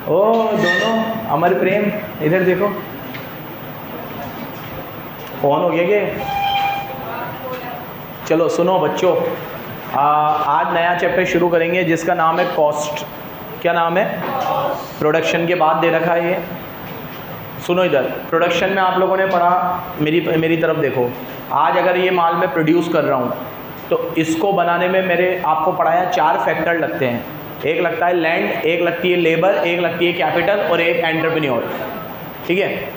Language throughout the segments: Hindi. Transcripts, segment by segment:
ओ दोनों अमर प्रेम, इधर देखो, फोन हो गया क्या? चलो सुनो बच्चों, आज नया चैप्टर शुरू करेंगे जिसका नाम है कॉस्ट। क्या नाम है? प्रोडक्शन के बाद दे रखा है ये। सुनो इधर, प्रोडक्शन में आप लोगों ने पढ़ा, मेरी तरफ देखो। आज अगर ये माल मैं प्रोड्यूस कर रहा हूँ तो इसको बनाने में मैंने आपको पढ़ाया 4 फैक्टर लगते हैं। एक लगता है लैंड, एक लगती है लेबर, एक लगती है कैपिटल और एक एंटरप्रेन्योर। ठीक है,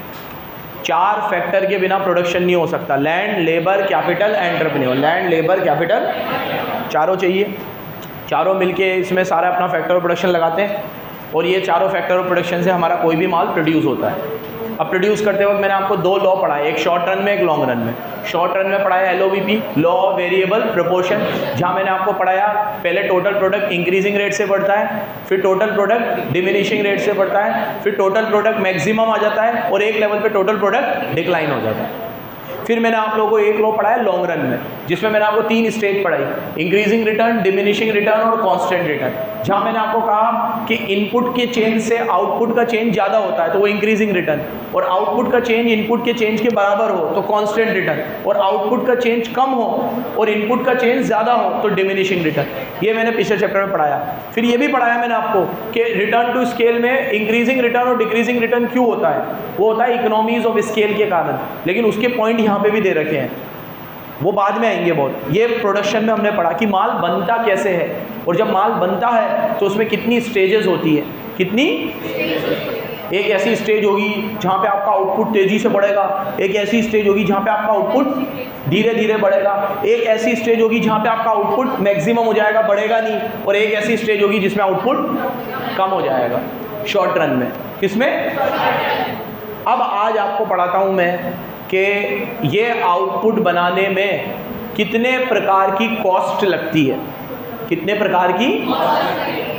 4 फैक्टर के बिना प्रोडक्शन नहीं हो सकता। Land, labour, capital, entrepreneur. Land, labour, capital, चारों चाहिए। चारों मिलके इसमें सारा अपना फैक्टर ऑफ प्रोडक्शन लगाते हैं और ये चारों फैक्टर ऑफ प्रोडक्शन से हमारा कोई भी माल प्रोड्यूस होता है। अब प्रोड्यूस करते वक्त मैंने आपको 2 लॉ पढ़ाए, एक शॉर्ट रन में, एक लॉन्ग रन में। शॉर्ट रन में पढ़ाया LOVP, law of variable proportion, जहाँ मैंने आपको पढ़ाया पहले टोटल प्रोडक्ट इंक्रीजिंग रेट से बढ़ता है, फिर टोटल प्रोडक्ट डिमिनिशिंग रेट से बढ़ता है, फिर टोटल प्रोडक्ट मैक्सिमम आ जाता है और एक लेवल पे टोटल प्रोडक्ट डिक्लाइन हो जाता है। फिर मैंने आप लोगों को एक लॉ पढ़ाया लॉन्ग रन में, जिसमें मैंने आपको 3 स्टेज पढ़ाई, इंक्रीजिंग रिटर्न, डिमिनिशिंग रिटर्न और कांस्टेंट रिटर्न। जहां मैंने आपको कहा कि इनपुट के चेंज से आउटपुट का चेंज ज़्यादा होता है तो वो इंक्रीजिंग रिटर्न, और आउटपुट का चेंज इनपुट के चेंज के बराबर हो तो कांस्टेंट रिटर्न, और आउटपुट का चेंज कम हो और इनपुट का चेंज ज़्यादा हो तो डिमिनिशिंग रिटर्न। ये मैंने पिछले चैप्टर में पढ़ाया। फिर ये भी पढ़ाया मैंने आपको कि रिटर्न टू स्केल में इंक्रीजिंग रिटर्न और डिक्रीजिंग रिटर्न क्यों होता है। वो होता है इकोनॉमीज ऑफ स्केल के कारण, लेकिन उसके पॉइंट यहाँ पे भी दे रखे हैं, वो बाद में आएंगे बहुत। ये प्रोडक्शन में हमने पढ़ा कि माल बनता कैसे है, और जब माल बनता है तो उसमें कितनी स्टेजेस होती है। कितनी? एक ऐसी स्टेज होगी जहाँ पे आपका आउटपुट तेज़ी से बढ़ेगा, एक ऐसी स्टेज होगी जहाँ पे आपका आउटपुट धीरे धीरे बढ़ेगा, एक ऐसी स्टेज होगी जहाँ पे आपका आउटपुट मैक्सिमम हो जाएगा, बढ़ेगा नहीं, और एक ऐसी स्टेज होगी जिसमें आउटपुट कम हो जाएगा शॉर्ट रन में। किसमें? अब आज आपको पढ़ाता हूँ मैं कि ये आउटपुट बनाने में कितने प्रकार की कॉस्ट लगती है। कितने प्रकार की?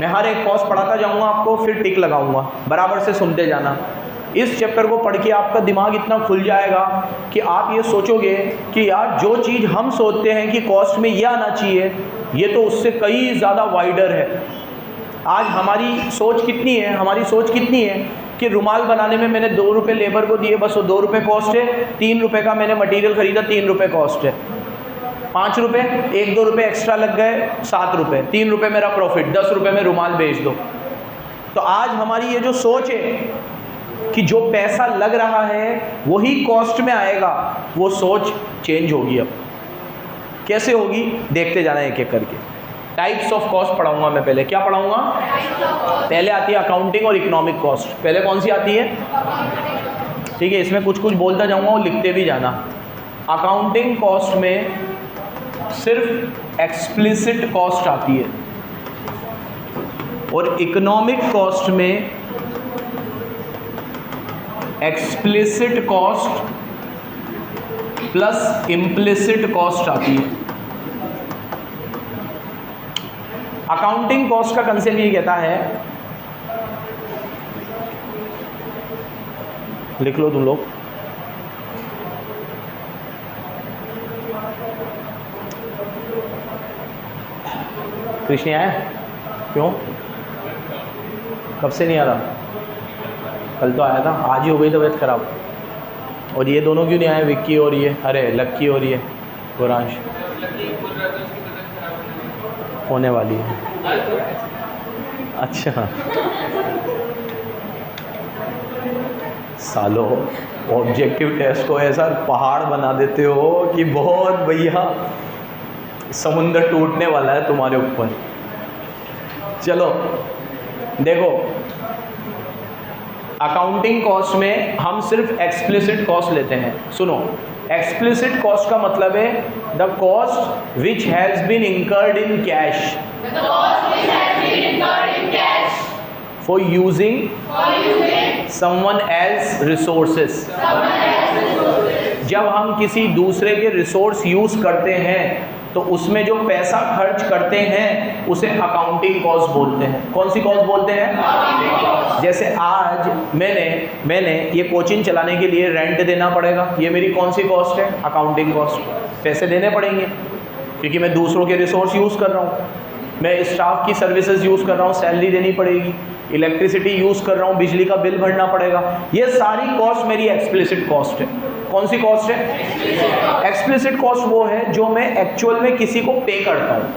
मैं हर एक कॉस्ट पढ़ाता जाऊंगा आपको, फिर टिक लगाऊंगा, बराबर से सुनते जाना। इस चैप्टर को पढ़ के आपका दिमाग इतना खुल जाएगा कि आप ये सोचोगे कि यार जो चीज़ हम सोचते हैं कि कॉस्ट में ये आना चाहिए, ये तो उससे कई ज़्यादा वाइडर है। आज हमारी सोच कितनी है? हमारी सोच कितनी है कि रुमाल बनाने में मैंने 2 रुपये लेबर को दिए, बस वो 2 रुपये कॉस्ट है, 3 रुपये का मैंने मटेरियल खरीदा, 3 रुपये कॉस्ट है, 5 रुपये, 1-2 रुपये एक्स्ट्रा लग गए, 7 रुपये, 3 रुपये मेरा प्रॉफिट, 10 रुपये में रुमाल बेच दो। तो आज हमारी ये जो सोच है कि जो पैसा लग रहा है वही कॉस्ट में आएगा, वो सोच चेंज होगी। अब कैसे होगी देखते जाना एक एक करके। टाइप्स ऑफ कॉस्ट पढ़ाऊंगा मैं। पहले क्या पढ़ाऊंगा? पहले आती है अकाउंटिंग और इकोनॉमिक कॉस्ट। पहले कौन सी आती है? ठीक है, इसमें कुछ कुछ बोलता जाऊंगा और लिखते भी जाना। अकाउंटिंग कॉस्ट में सिर्फ एक्सप्लिसिट कॉस्ट आती है, और इकोनॉमिक कॉस्ट में explicit cost plus implicit cost आती है। अकाउंटिंग कॉस्ट का कंसेप्ट ये कहता है, लिख लो तुम लोग, कृष्ण आया? क्यों? कब से नहीं आ रहा? कल तो आया था, आज ही हो गई तबीयत खराब। और ये दोनों क्यों नहीं आए? विक्की और ये, अरे लक्की और ये गोरांश होने वाली है। अच्छा सालो, ऑब्जेक्टिव टेस्ट को ऐसा पहाड़ बना देते हो कि बहुत भैया समुंदर टूटने वाला है तुम्हारे ऊपर। चलो देखो, अकाउंटिंग कॉस्ट में हम सिर्फ एक्सप्लिसिट कॉस्ट लेते हैं। सुनो, एक्सप्लिसिट कॉस्ट का मतलब है the cost which has been incurred in cash for using someone else resources. जब हम किसी दूसरे के रिसोर्स यूज करते हैं तो उसमें जो पैसा खर्च करते हैं उसे अकाउंटिंग कॉस्ट बोलते हैं। कौन सी कॉस्ट बोलते हैं? जैसे आज मैंने ये कोचिंग चलाने के लिए रेंट देना पड़ेगा, ये मेरी कौन सी कॉस्ट है? Accounting cost. पैसे देने पड़ेंगे क्योंकि मैं दूसरों के रिसोर्स यूज़ कर रहा हूँ। मैं स्टाफ की सर्विसेज यूज़ कर रहा हूँ, सैलरी देनी पड़ेगी, इलेक्ट्रिसिटी यूज़ कर रहा हूँ, बिजली का बिल भरना पड़ेगा। ये सारी कॉस्ट मेरी एक्सप्लिसिट कॉस्ट है। कौन सी कॉस्ट है? एक्सप्लिसिट कॉस्ट वो है जो मैं एक्चुअल में किसी को पे करता हूँ,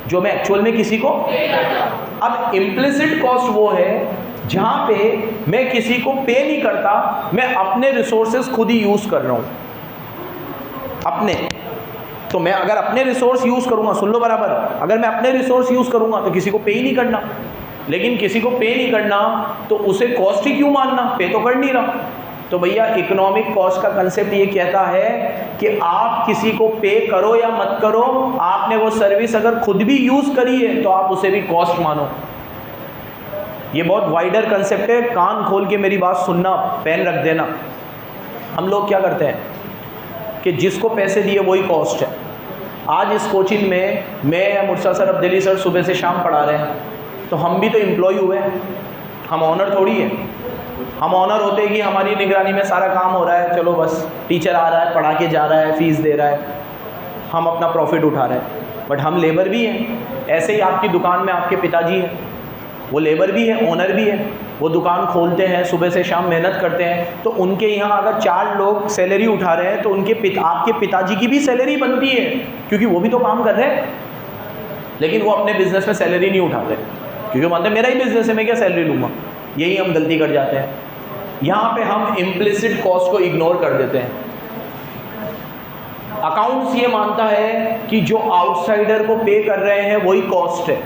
जो मैं एक्चुअल में किसी को पे करता हूँ। अब इम्प्लिसिट कॉस्ट वो है जहाँ पे मैं किसी को पे नहीं करता, मैं अपने रिसोर्सेज खुद ही यूज़ कर रहा हूँ अपने। तो मैं अगर अपने रिसोर्स यूज़ करूँगा, सुन लो बराबर, अगर मैं अपने रिसोर्स यूज़ करूँगा तो किसी को पे ही नहीं करना। लेकिन किसी को पे नहीं करना तो उसे कॉस्ट ही क्यों मानना, पे तो कर नहीं रहा। तो भैया इकोनॉमिक कॉस्ट का कंसेप्ट ये कहता है कि आप किसी को पे करो या मत करो, आपने वो सर्विस अगर खुद भी यूज़ करी है तो आप उसे भी कॉस्ट मानो। ये बहुत वाइडर कंसेप्ट है, कान खोल के मेरी बात सुनना, पेन रख देना। हम लोग क्या करते हैं कि जिसको पैसे दिए वही कॉस्ट है। आज इस कोचिंग में मैं या मुर्शा सर, अब्दुल्ली सर सुबह से शाम पढ़ा रहे हैं, तो हम भी तो एम्प्लॉय हुए हैं, हम ऑनर थोड़ी है। हम ऑनर होते कि हमारी निगरानी में सारा काम हो रहा है, चलो बस टीचर आ रहा है, पढ़ा के जा रहा है, फीस दे रहा है, हम अपना प्रॉफिट उठा रहे हैं। बट हम लेबर भी हैं। ऐसे ही आपकी दुकान में आपके पिताजी हैं, वो लेबर भी है, ओनर भी है, वो दुकान खोलते हैं, सुबह से शाम मेहनत करते हैं। तो उनके यहाँ अगर 4 लोग सैलरी उठा रहे हैं तो आपके पिताजी की भी सैलरी बनती है, क्योंकि वो भी तो काम कर रहे हैं। लेकिन वो अपने बिजनेस में सैलरी नहीं उठाते, क्योंकि मानते मेरा ही बिजनेस है, मैं क्या सैलरी लूँगा। यही हम गलती कर जाते हैं। यहाँ पे हम इम्प्लिसिट कॉस्ट को इग्नोर कर देते हैं। अकाउंट्स ये मानता है कि जो आउटसाइडर को पे कर रहे हैं वही कॉस्ट है,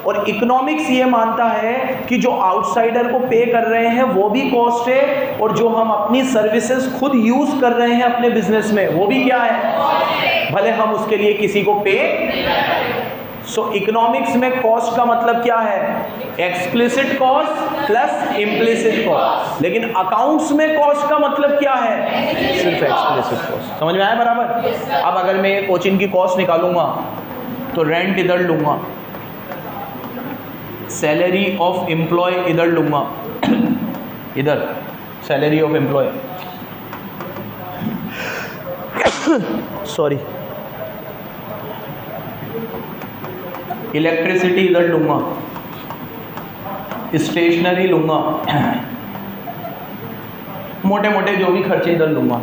और इकोनॉमिक्स ये मानता है कि जो आउटसाइडर को पे कर रहे हैं वो भी कॉस्ट है, और जो हम अपनी सर्विसेज खुद यूज कर रहे हैं अपने बिजनेस में वो भी क्या है, भले हम उसके लिए किसी को पे। सो इकोनॉमिक्स में कॉस्ट का मतलब क्या है? Explicit cost plus implicit cost. लेकिन अकाउंट्स में कॉस्ट का मतलब क्या है? सिर्फ एक्सप्लिसिट कॉस्ट। समझ में आया बराबर? अब अगर मैं ये कोचिंग की कॉस्ट निकालूंगा तो रेंट इधर लूंगा, सैलरी ऑफ एम्प्लॉय इधर लूंगा, इधर salary of employ, sorry, electricity इधर लूंगा, स्टेशनरी लूंगा, मोटे मोटे जो भी खर्चे इधर लूंगा।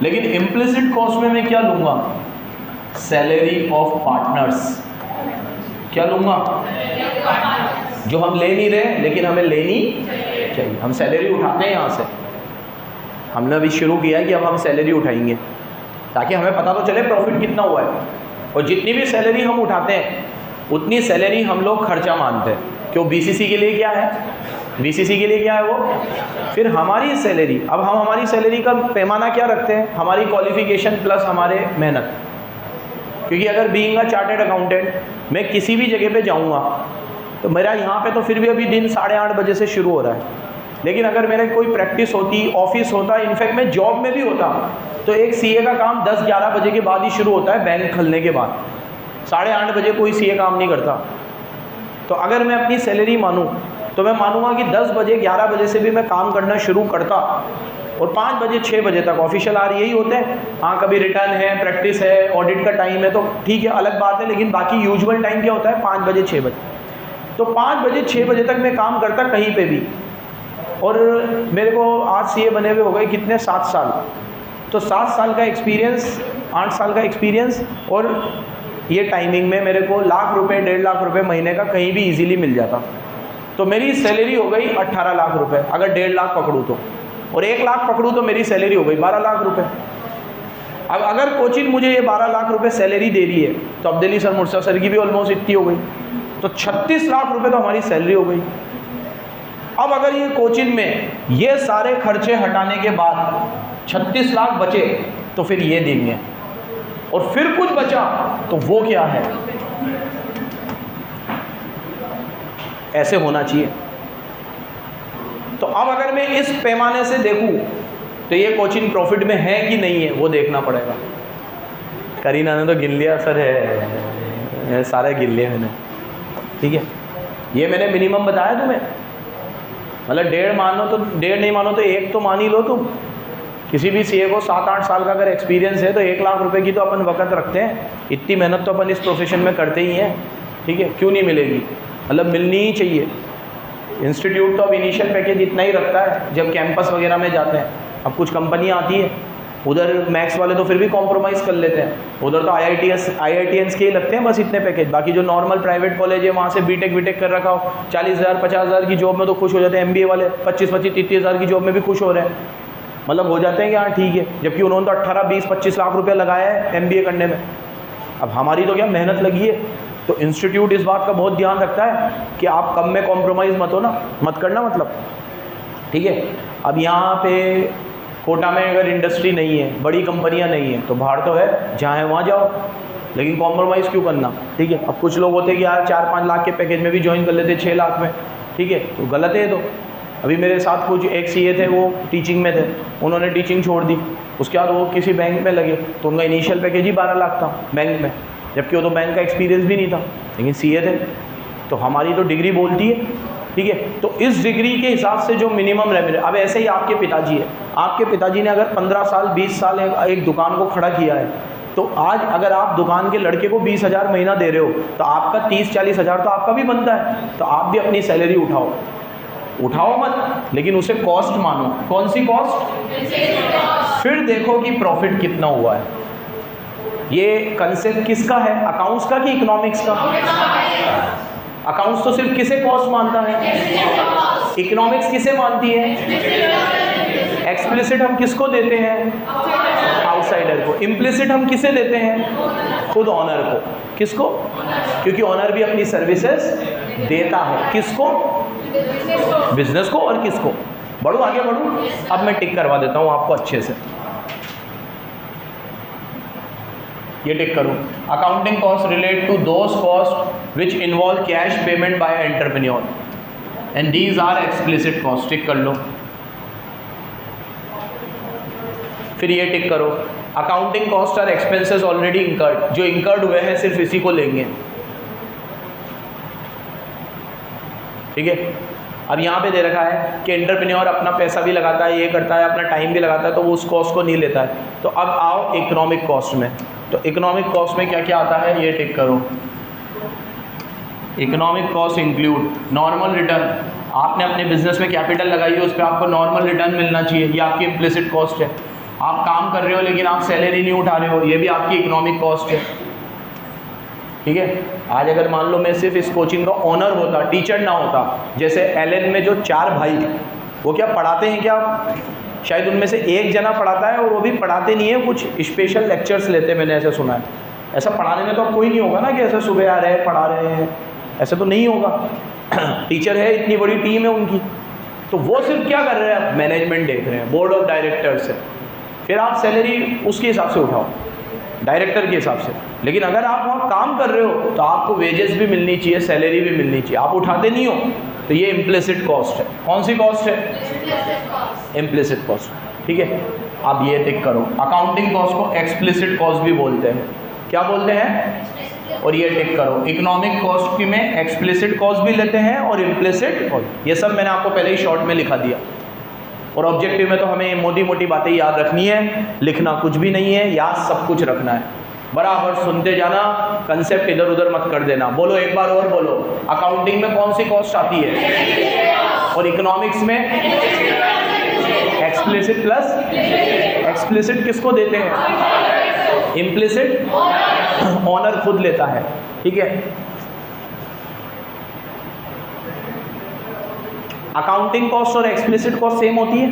लेकिन इम्प्लिसिट कॉस्ट में मैं क्या लूंगा? Salary of partners. क्या लूंगा? जो हम ले नहीं रहे लेकिन हमें लेनी चाहिए। हम सैलरी उठाते हैं यहाँ से, हमने अभी शुरू किया है कि अब हम सैलरी उठाएंगे ताकि हमें पता तो चले प्रॉफिट कितना हुआ है। और जितनी भी सैलरी हम उठाते हैं उतनी सैलरी हम लोग खर्चा मानते हैं। क्यों? बीसीसी के लिए क्या है? बीसीसी के लिए क्या है वो? फिर हमारी सैलरी, अब हम हमारी सैलरी का पैमाना क्या रखते हैं? हमारी क्वालिफिकेशन प्लस हमारे मेहनत। क्योंकि अगर बीइंग अ चार्टेड अकाउंटेंट मैं किसी भी जगह पे जाऊंगा तो मेरा यहाँ पे तो फिर भी अभी दिन 8:30 बजे से शुरू हो रहा है, लेकिन अगर मेरे कोई प्रैक्टिस होती, ऑफिस होता, इनफैक्ट मैं जॉब में भी होता, तो एक सीए का काम 10-11 बजे के बाद ही शुरू होता है, बैंक खुलने के बाद। 8:30 बजे कोई सीए काम नहीं करता। तो अगर मैं अपनी सैलरी मानूँ तो मैं मानूंगा कि 10 बजे 11 बजे से भी मैं काम करना शुरू करता, और 5 बजे 6 बजे तक ऑफिशियल आवर यही होते हैं। हाँ, कभी रिटर्न है, प्रैक्टिस है, ऑडिट का टाइम है तो ठीक है, अलग बात है, लेकिन बाकी यूजुअल टाइम क्या होता है? 5 बजे 6 बजे। तो 5 बजे 6 बजे तक मैं काम करता कहीं पे भी, और मेरे को आज सीए बने हुए हो गए कितने? 7 साल। तो 7 साल का एक्सपीरियंस, 8 साल का एक्सपीरियंस, और ये टाइमिंग में मेरे को लाख रुपए, 1.5 लाख रुपए महीने का कहीं भी इजीली मिल जाता। तो मेरी सैलरी हो गई 18 लाख रुपए अगर 1.5 लाख पकड़ूँ तो, और 1 लाख पकड़ूँ तो मेरी सैलरी हो गई 12 लाख रुपए। अब अगर कोचिंग मुझे ये 12 लाख रुपए सैलरी दे रही है तो अब्दुल्ली सर, मुर्शद सर की भी ऑलमोस्ट इतनी हो गई, तो 36 लाख रुपए तो हमारी सैलरी हो गई। अब अगर ये कोचिंग में ये सारे खर्चे हटाने के बाद 36 लाख बचे तो फिर ये देंगे, और फिर कुछ बचा तो वो क्या है? ऐसे होना चाहिए। तो अब अगर मैं इस पैमाने से देखूं तो ये कोचिंग प्रॉफिट में है कि नहीं है वो देखना पड़ेगा। करीना ने तो गिन लिया, सर है, सारे गिन लिए मैंने, ठीक है। ये मैंने मिनिमम बताया तुम्हें, मतलब 1.5 मानो तो 1.5 नहीं मानो तो 1 तो मान ही लो तुम। किसी भी सीए को 7-8 साल का अगर एक्सपीरियंस है तो 1 लाख रुपए की तो अपन वक़्त रखते हैं। इतनी मेहनत तो अपन इस प्रोफेशन में करते ही हैं। ठीक है, क्यों नहीं मिलेगी, मतलब मिलनी ही चाहिए। इंस्टीट्यूट तो अब इनिशियल पैकेज इतना ही रखता है जब कैंपस वगैरह में जाते हैं। अब कुछ कंपनियाँ आती है उधर मैक्स वाले तो फिर भी कॉम्प्रोमाइज़ कर लेते हैं, उधर तो IITians के ही लगते हैं बस इतने पैकेज। बाकी जो नॉर्मल प्राइवेट कॉलेज है वहाँ से बीटेक कर रखा हो 40,000 50,000 की जॉब में तो खुश हो जाते हैं। MBA वाले 25-30,000 की जॉब में भी खुश हो रहे हैं, मतलब हो जाते हैं कि हाँ ठीक है, जबकि उन्होंने तो 18-20-25 लाख रुपया लगाया है MBA करने में। अब हमारी तो क्या मेहनत लगी है। तो इंस्टीट्यूट इस बात का बहुत ध्यान रखता है कि आप कम में कॉम्प्रोमाइज़ मत करना, मतलब ठीक है। अब यहाँ पे कोटा में अगर इंडस्ट्री नहीं है, बड़ी कंपनियां नहीं है, तो बाहर तो है, जहाँ है वहाँ जाओ, लेकिन कॉम्प्रोमाइज़ क्यों करना, ठीक है। अब कुछ लोग होते हैं कि यार 4-5 लाख के पैकेज में भी ज्वाइन कर लेते 6 लाख में, ठीक है, तो गलत है। तो अभी मेरे साथ कुछ एक CA थे, वो टीचिंग में थे, उन्होंने टीचिंग छोड़ दी, उसके बाद वो किसी बैंक में लगे तो उनका इनिशियल पैकेज ही 12 लाख था बैंक में, जबकि वो तो बैंक का एक्सपीरियंस भी नहीं था, लेकिन CA थे। तो हमारी तो डिग्री बोलती है, ठीक है। तो इस डिग्री के हिसाब से जो मिनिमम रेवेन्यू, अब ऐसे ही आपके पिताजी है, आपके पिताजी ने अगर 15 साल 20 साल एक दुकान को खड़ा किया है, तो आज अगर आप दुकान के लड़के को 20,000 महीना दे रहे हो तो आपका 30-40 हज़ार तो आपका भी बनता है। तो आप भी अपनी सैलरी उठाओ मत, लेकिन उसे कॉस्ट मानो। कौन सी कॉस्ट? फिर देखो कि प्रॉफिट कितना हुआ है। ये कंसेप्ट किसका है, अकाउंट्स का कि इकोनॉमिक्स का? अकाउंट्स तो सिर्फ किसे कॉस्ट मानता है, इकोनॉमिक्स किसे मानती है? एक्सप्लिसिट हम किसको देते हैं? आउटसाइडर को। इम्प्लिसिट हम किसे देते हैं? खुद ऑनर को। किसको? क्योंकि ऑनर भी अपनी सर्विसेज देता है। किसको? बिजनेस को। और किसको? बढ़ू आगे बढ़ू, अब मैं टिक करवा देता हूँ आपको अच्छे से। ये टिक करूँ, accounting cost relate to those cost which involve cash payment by entrepreneur and these are explicit cost. Tick कर लो। फिर ये टिक करो, accounting cost are expenses already incurred. जो इंकर्ड हुए हैं सिर्फ इसी को लेंगे, ठीक है। अब यहाँ पे दे रखा है कि एंटरप्रेन्योर अपना पैसा भी लगाता है, ये करता है, अपना टाइम भी लगाता है, तो वो उस कॉस्ट को नहीं लेता है। तो अब आओ इकोनॉमिक कॉस्ट में। तो इकोनॉमिक कॉस्ट में क्या क्या आता है, ये टिक करो। Economic cost include normal return. आपने अपने बिजनेस में कैपिटल लगाई है, उस पर आपको नॉर्मल रिटर्न मिलना चाहिए, ये आपकी इम्प्लिसिट कॉस्ट है। आप काम कर रहे हो लेकिन आप सैलरी नहीं उठा रहे हो, ये भी आपकी इकोनॉमिक कॉस्ट है, ठीक है। आज अगर मान लो मैं सिर्फ इस कोचिंग का ओनर होता, टीचर ना होता, जैसे LN में जो 4 भाई, वो क्या पढ़ाते हैं क्या? शायद उनमें से एक जना पढ़ाता है, और वो भी पढ़ाते नहीं है, कुछ स्पेशल लेक्चर्स लेते हैं, मैंने ऐसा सुना है। ऐसा पढ़ाने में तो अब कोई नहीं होगा ना कि ऐसा सुबह आ रहे हैं पढ़ा रहे हैं, ऐसा तो नहीं होगा। टीचर है, इतनी बड़ी टीम है उनकी, तो वो सिर्फ क्या कर रहे हैं, मैनेजमेंट देख रहे हैं, बोर्ड ऑफ डायरेक्टर्स है। फिर आप सैलरी उसके हिसाब से उठाओ, डायरेक्टर के हिसाब से। लेकिन अगर आप वहाँ काम कर रहे हो तो आपको वेजेस भी मिलनी चाहिए, सैलरी भी मिलनी चाहिए। आप उठाते नहीं हो तो ये इम्प्लिसिट कॉस्ट है। कौन सी कॉस्ट है? इम्प्लिसिट कॉस्ट, ठीक है। अब ये टिक करो, अकाउंटिंग कॉस्ट को एक्सप्लिसिट कॉस्ट भी बोलते हैं। क्या बोलते हैं? और ये टिक करो, इकोनॉमिक कॉस्ट की में एक्सप्लिसिट कॉस्ट भी लेते हैं और इम्प्लिसिट कॉस्ट। ये सब मैंने आपको पहले ही शॉर्ट में लिखा दिया। और ऑब्जेक्टिव में तो हमें मोटी मोटी बातें याद रखनी है, लिखना कुछ भी नहीं है, याद सब कुछ रखना है। बराबर सुनते जाना, कंसेप्ट इधर उधर मत कर देना। बोलो एक बार और बोलो, अकाउंटिंग में कौन सी कॉस्ट आती है? और इकोनॉमिक्स में एक्सप्लिसिट प्लस एक्सप्लिसिट किसको देते हैं? इम्प्लिसिट ऑनर खुद लेता है, ठीक है। अकाउंटिंग कॉस्ट और एक्सप्लिसिट कॉस्ट सेम होती है,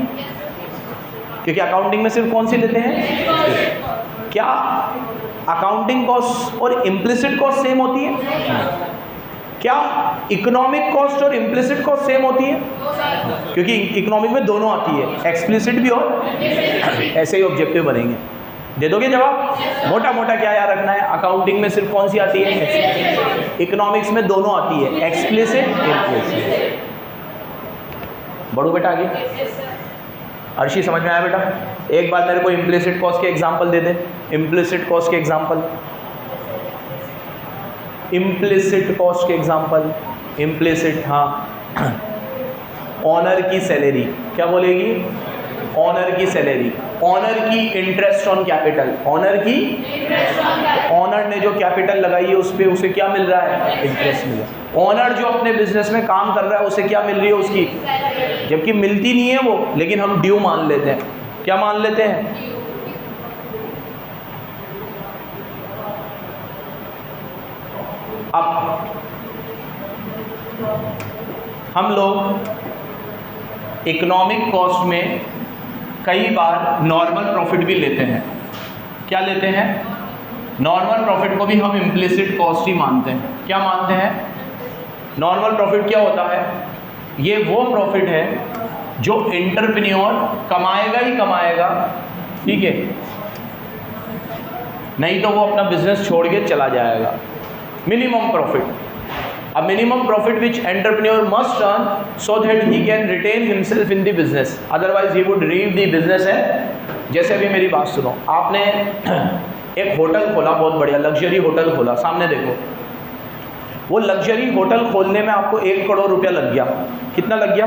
क्योंकि अकाउंटिंग में सिर्फ कौन सी लेते हैं? क्या अकाउंटिंग कॉस्ट और इम्प्लिसिट कॉस्ट सेम होती है? क्या इकोनॉमिक कॉस्ट और इम्प्लिसिट कॉस्ट सेम होती है? क्योंकि इकोनॉमिक में दोनों आती है, एक्सप्लिसिट भी और ऐसे ही ऑब्जेक्टिव बनेंगे। दे दोगे जवाब? मोटा मोटा क्या याद रखना है, अकाउंटिंग में सिर्फ कौन सी आती है? इकोनॉमिक्स में दोनों आती है, एक्सप्लिसिट इम्प्लिसिट। बढ़ो बेटा आगे। अर्शी समझ में आया बेटा? एक बार मेरे को इम्प्लिसिट कॉस्ट के एग्जांपल दे दे। इम्प्लिसिट कॉस्ट के एग्जांपल, इम्प्लिसिट कॉस्ट के एग्जांपल। इम्प्लिसिट, हाँ, ऑनर की सैलरी। क्या बोलेगी? ऑनर की सैलरी। ऑनर की इंटरेस्ट ऑन कैपिटल, ऑनर की, ऑनर ने जो कैपिटल लगाई है उस पर उसे क्या मिल रहा है? इंटरेस्ट मिल रहा है। ऑनर जो अपने बिजनेस में काम कर रहा है उसे क्या मिल रही है? उसकी, जबकि मिलती नहीं है वो, लेकिन हम ड्यू मान लेते हैं। क्या मान लेते हैं? अब हम लोग इकोनॉमिक कॉस्ट में कई बार नॉर्मल प्रॉफिट भी लेते हैं। क्या लेते हैं? नॉर्मल प्रॉफिट को भी हम इम्प्लिसिट कॉस्ट ही मानते हैं। क्या मानते हैं? नॉर्मल प्रॉफिट क्या होता है? ये वो प्रॉफिट है जो एंटरप्रेन्योर कमाएगा ही कमाएगा, ठीक है, नहीं तो वो अपना बिजनेस छोड़ के चला जाएगा। Minimum profit. A minimum profit which entrepreneur must earn so that he can retain himself in the business, otherwise he would leave the business है। जैसे अभी मेरी बात सुनो, आपने एक होटल खोला, बहुत बढ़िया लग्जरी होटल खोला, सामने देखो, वो लग्जरी होटल खोलने में आपको 1 करोड़ रुपया लग गया। कितना लग गया?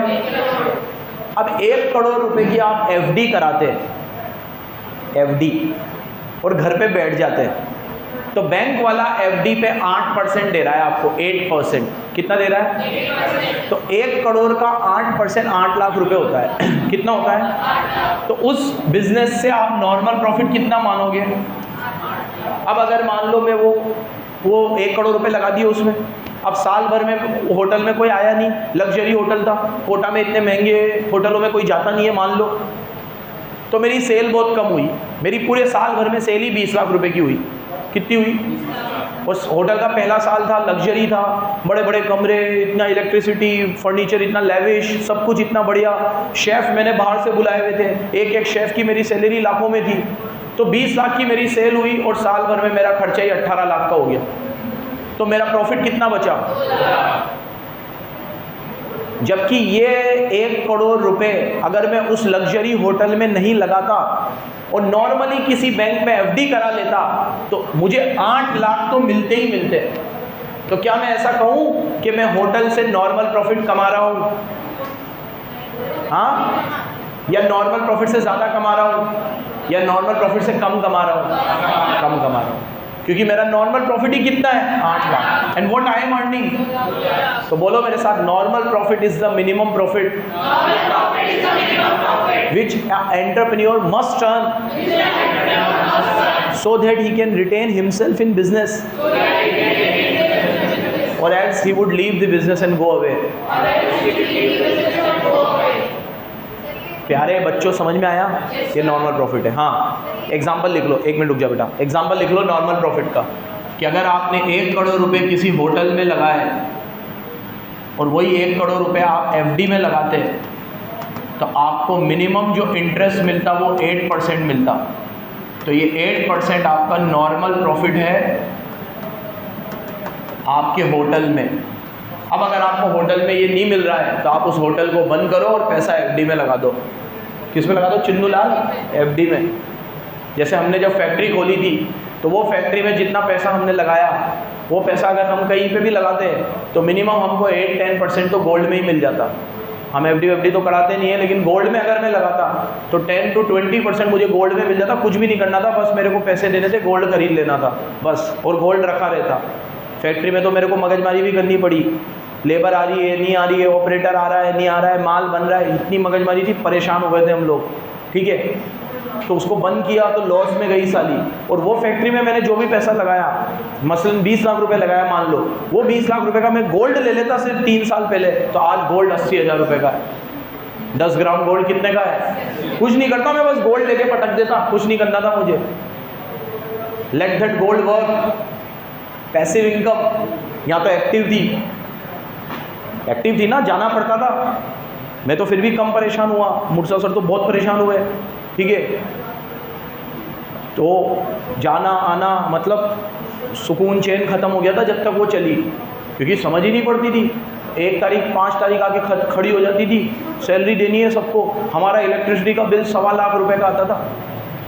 अब 1 करोड़ रुपए की आप FD कराते, FD, और घर पे बैठ जाते हैं, तो बैंक वाला FD पे 8% दे रहा है आपको, 8%। कितना दे रहा है? तो 1 करोड़ का 8%, 8 लाख रुपए होता है। कितना होता है? तो उस बिजनेस से आप नॉर्मल प्रॉफिट कितना मानोगे? अब अगर मान लो मैं वो 1 करोड़ रुपए लगा दिए उसमें, अब साल भर में होटल में कोई आया नहीं, लग्जरी होटल था, कोटा में इतने महंगे होटलों में कोई जाता नहीं है मान लो, तो मेरी सेल बहुत कम हुई। मेरी पूरे साल भर में सेल ही 20 लाख रुपए की हुई। कितनी हुई? उस होटल का पहला साल था, लग्जरी था, बड़े बड़े कमरे, इतना इलेक्ट्रिसिटी, फर्नीचर इतना लेविश, सब कुछ इतना बढ़िया, शेफ़ मैंने बाहर से बुलाए हुए थे, एक एक शेफ़ की मेरी सैलरी लाखों में थी। तो 20 लाख की मेरी सेल हुई और साल भर में मेरा खर्चा ही 18 लाख का हो गया। तो मेरा प्रॉफिट कितना बचा? जबकि ये 1 करोड़ रुपए अगर मैं उस लग्जरी होटल में नहीं लगाता और नॉर्मली किसी बैंक में FD करा लेता तो मुझे 8 लाख तो मिलते ही मिलते। तो क्या मैं ऐसा कहूँ कि मैं होटल से नॉर्मल प्रॉफिट कमा रहा हूँ? हाँ, या नॉर्मल प्रॉफिट से ज़्यादा कमा रहा हूँ, या नॉर्मल प्रॉफिट से कम कमा रहा हूँ? कम कमा रहा हूँ, क्योंकि मेरा नॉर्मल प्रॉफिट ही कितना है? 8 lakh. And what I am earning? तो बोलो मेरे साथ, normal profit is the minimum profit which entrepreneur must earn so that he can retain himself in business, or else he would leave the business and go away. प्यारे बच्चों, समझ में आया? ये नॉर्मल प्रॉफिट है। हाँ, एग्जाम्पल लिख लो, 1 मिनट रुक जा बेटा। एग्जाम्पल लिख लो नॉर्मल प्रॉफिट का, कि अगर आपने 1 करोड़ रुपए किसी होटल में लगाए और वही 1 करोड़ रुपए आप FD में लगाते तो आपको मिनिमम जो इंटरेस्ट मिलता वो 8% मिलता। तो ये 8% आपका नॉर्मल प्रॉफिट है आपके होटल में। अब अगर आपको होटल में ये नहीं मिल रहा है तो आप उस होटल को बंद करो और पैसा FD में लगा दो। किस में लगा दो चिन्नू लाल? FD में। जैसे हमने जब फैक्ट्री खोली थी तो वो फैक्ट्री में जितना पैसा हमने लगाया वो पैसा अगर हम कहीं पे भी लगाते तो मिनिमम हमको 8-10% तो गोल्ड में ही मिल जाता। हम FD तो कराते नहीं है, लेकिन गोल्ड में अगर मैं लगाता तो 10 to 20% मुझे गोल्ड में मिल जाता। कुछ भी नहीं करना था, बस मेरे को पैसे देने थे, गोल्ड खरीद लेना था बस, और गोल्ड रखा रहता। फैक्ट्री में तो मेरे को मगजमारी भी करनी पड़ी, लेबर आ रही है नहीं आ रही है, ऑपरेटर आ रहा है नहीं आ रहा है, माल बन रहा है, इतनी मगजमारी थी, परेशान हो गए थे हम लोग। ठीक है, तो उसको बंद किया तो लॉस में गई साली। और वो फैक्ट्री में मैंने जो भी पैसा लगाया, मसलन 20 लाख रुपए लगाया मान लो, वो 20 लाख रुपए का मैं गोल्ड ले लेता सिर्फ 3 साल पहले, तो आज गोल्ड 80,000 रुपये का है। 10 ग्राम गोल्ड कितने का है? कुछ नहीं करता मैं, बस गोल्ड लेके पटक देता, कुछ नहीं करना था मुझे। Let that gold work. Passive income, या तो एक्टिव थी ना, जाना पड़ता था। मैं तो फिर भी कम परेशान हुआ, मुर्सा सर तो बहुत परेशान हुए। ठीक है, तो जाना आना मतलब सुकून चैन ख़त्म हो गया था जब तक वो चली, क्योंकि समझ ही नहीं पड़ती थी। 1 तारीख 5 तारीख आके खड़ी हो जाती थी, सैलरी देनी है सबको। हमारा इलेक्ट्रिसिटी का बिल 1.25 लाख रुपए का आता था।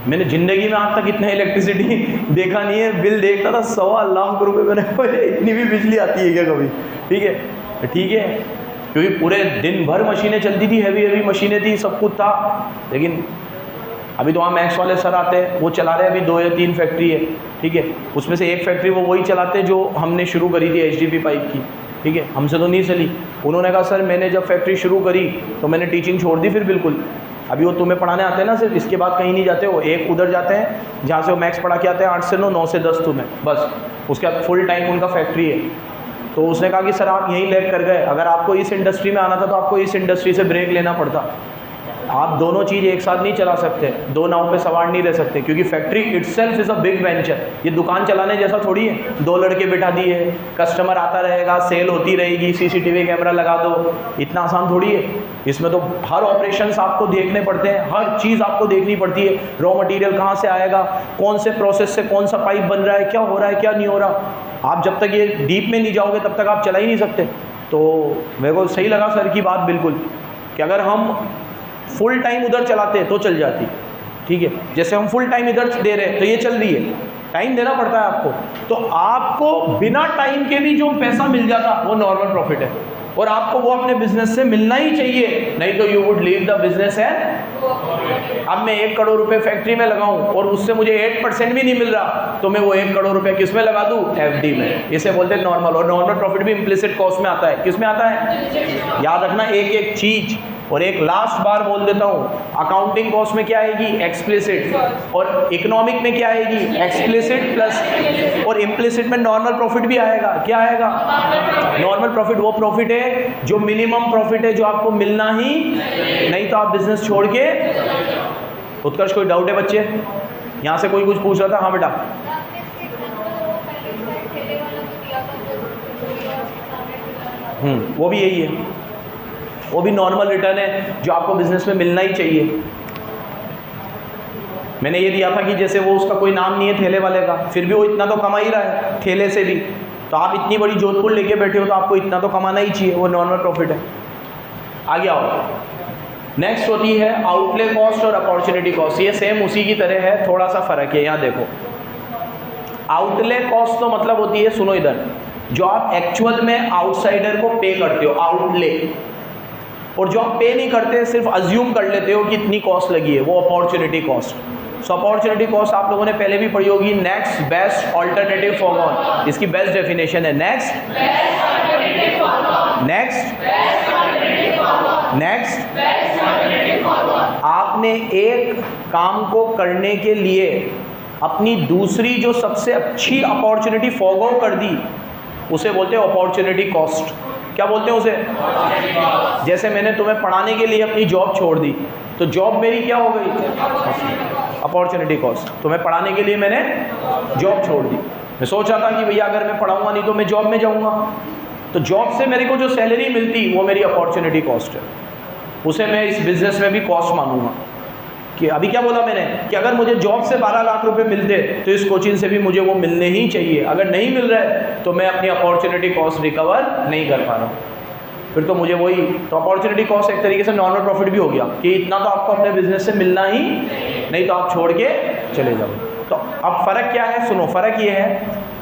मैंने ज़िंदगी में आज तक इतना इलेक्ट्रिसिटी देखा नहीं है, बिल देखता था 1.25 लाख रुपए। मैंने इतनी भी बिजली आती है क्या कभी? ठीक है, क्योंकि पूरे दिन भर मशीनें चलती थी, हैवी मशीनें थी, सब कुछ था। लेकिन अभी तो वहाँ मैक्स वाले सर आते हैं, वो चला रहे हैं, अभी 2 या 3 फैक्ट्री है, ठीक है। उसमें से एक फैक्ट्री वो वही चलाते हैं जो हमने शुरू करी थी HDP पाइप की, ठीक है, हमसे तो नहीं चली। उन्होंने कहा सर मैंने जब फैक्ट्री शुरू करी तो मैंने टीचिंग छोड़ दी फिर बिल्कुल। अभी वो तुम्हें पढ़ाने आते हैं ना सिर्फ, इसके बाद कहीं नहीं जाते वो, एक उधर जाते हैं जहाँ से वो मैक्स पढ़ा के आते हैं 8 से 9, 9 से 10 तुम्हें, बस उसके बाद फुल टाइम उनका फैक्ट्री है। तो उसने कहा कि सर आप यहीं लैग कर गए, अगर आपको इस इंडस्ट्री में आना था तो आपको इस इंडस्ट्री से ब्रेक लेना पड़ता। आप दोनों चीज़ एक साथ नहीं चला सकते, 2 नाव पे सवार नहीं रह सकते, क्योंकि factory itself is a big venture. ये दुकान चलाने जैसा थोड़ी है, 2 लड़के बिठा दिए, कस्टमर आता रहेगा, सेल होती रहेगी, CCTV कैमरा लगा दो, इतना आसान थोड़ी है। इसमें तो हर ऑपरेशंस आपको देखने पड़ते हैं, हर चीज़ आपको देखनी पड़ती है। रॉ मटेरियल कहाँ से आएगा, कौन से प्रोसेस से कौन सा पाइप बन रहा है, क्या हो रहा है क्या नहीं हो रहा। आप जब तक ये डीप में नहीं जाओगे तब तक आप चला ही नहीं सकते। तो मेरे को सही लगा सर की बात बिल्कुल, कि अगर हम फुल टाइम उधर चलाते तो चल जाती, ठीक है। जैसे हम फुल टाइम इधर दे रहे हैं तो ये चल रही है, टाइम देना पड़ता है आपको। तो आपको बिना टाइम के भी जो पैसा मिल जाता वो नॉर्मल प्रॉफिट है, और आपको वो अपने बिजनेस से मिलना ही चाहिए, नहीं तो you would leave the business है। अब मैं 1 करोड़ रुपए फैक्ट्री में लगाऊं और उससे मुझे 8% भी नहीं मिल रहा, तो मैं वो 1 करोड़ रुपए किस में लगा दूं, FD में। इसे बोलते हैं नॉर्मल। और नॉर्मल प्रॉफिट भी इम्प्लिसिट कॉस्ट में आता है। किस में आता है, याद रखना एक एक चीज। और एक लास्ट बार बोल देता हूँ, अकाउंटिंग कॉस्ट में क्या आएगी, एक्सप्लिसिट, और इकोनॉमिक में क्या आएगी, एक्सप्लिसिट प्लस, और इम्प्लिसिट में नॉर्मल प्रॉफिट भी आएगा। क्या आएगा, नॉर्मल प्रॉफिट। वो प्रॉफिट है जो मिनिमम प्रॉफिट है, जो आपको मिलना ही, नहीं तो आप बिजनेस छोड़ के। उत्कर्ष कोई डाउट है बच्चे, यहाँ से कोई कुछ पूछ रहा था? हाँ बेटा। वो भी यही है, वो भी नॉर्मल रिटर्न है जो आपको बिजनेस में मिलना ही चाहिए। मैंने ये दिया था कि जैसे वो उसका कोई नाम नहीं है ठेले वाले का, फिर भी वो इतना तो कमा ही रहा है ठेले से भी। तो आप इतनी बड़ी जोधपुर लेके बैठे हो तो आपको इतना तो कमाना ही चाहिए, वो नॉर्मल प्रॉफिट है। आगे आओ, नेक्स्ट होती है आउटले कॉस्ट और अपॉर्चुनिटी कॉस्ट। ये सेम उसी की तरह है, थोड़ा सा फ़र्क है। यहाँ देखो, आउटले कॉस्ट तो मतलब होती है, सुनो इधर, जो आप एक्चुअल में आउटसाइडर को पे करते हो, आउटले। और जो आप पे नहीं करते, सिर्फ अज्यूम कर लेते हो कि इतनी कॉस्ट लगी है, वो opportunity cost. So opportunity cost आप लोगों ने पहले भी पढ़ी होगी, नेक्स्ट बेस्ट ऑल्टरनेटिव फॉरगॉन। इसकी बेस्ट डेफिनेशन है नेक्स्ट आपने एक काम को करने के लिए अपनी दूसरी जो सबसे अच्छी अपॉर्चुनिटी फॉरगो कर दी, उसे बोलते हैं अपॉर्चुनिटी कॉस्ट। क्या बोलते हैं उसे? जैसे मैंने तुम्हें पढ़ाने के लिए अपनी जॉब छोड़ दी, तो जॉब मेरी क्या हो गई? Opportunity cost. तुम्हें पढ़ाने के लिए मैंने जॉब छोड़ दी। मैं सोच रहा था कि भैया अगर मैं पढ़ाऊंगा नहीं तो मैं जॉब में जाऊंगा, तो जॉब से मेरे को जो सैलरी मिलती वो मेरी अपॉर्चुनिटी कॉस्ट है। उसे मैं इस बिज़नेस में भी कॉस्ट मानूंगा। कि अभी क्या बोला मैंने, कि अगर मुझे जॉब से 12 लाख रुपए मिलते तो इस कोचिंग से भी मुझे वो मिलने ही चाहिए। अगर नहीं मिल रहा है तो मैं अपनी अपॉर्चुनिटी कॉस्ट रिकवर नहीं कर पा रहा हूँ, फिर तो मुझे वही। तो अपॉर्चुनिटी कॉस्ट एक तरीके से नॉर्मल प्रॉफिट भी हो गया, कि इतना तो आपको अपने बिजनेस से मिलना ही, नहीं तो आप छोड़ के चले जाओ। तो अब फ़र्क क्या है, सुनो। फ़र्क ये है,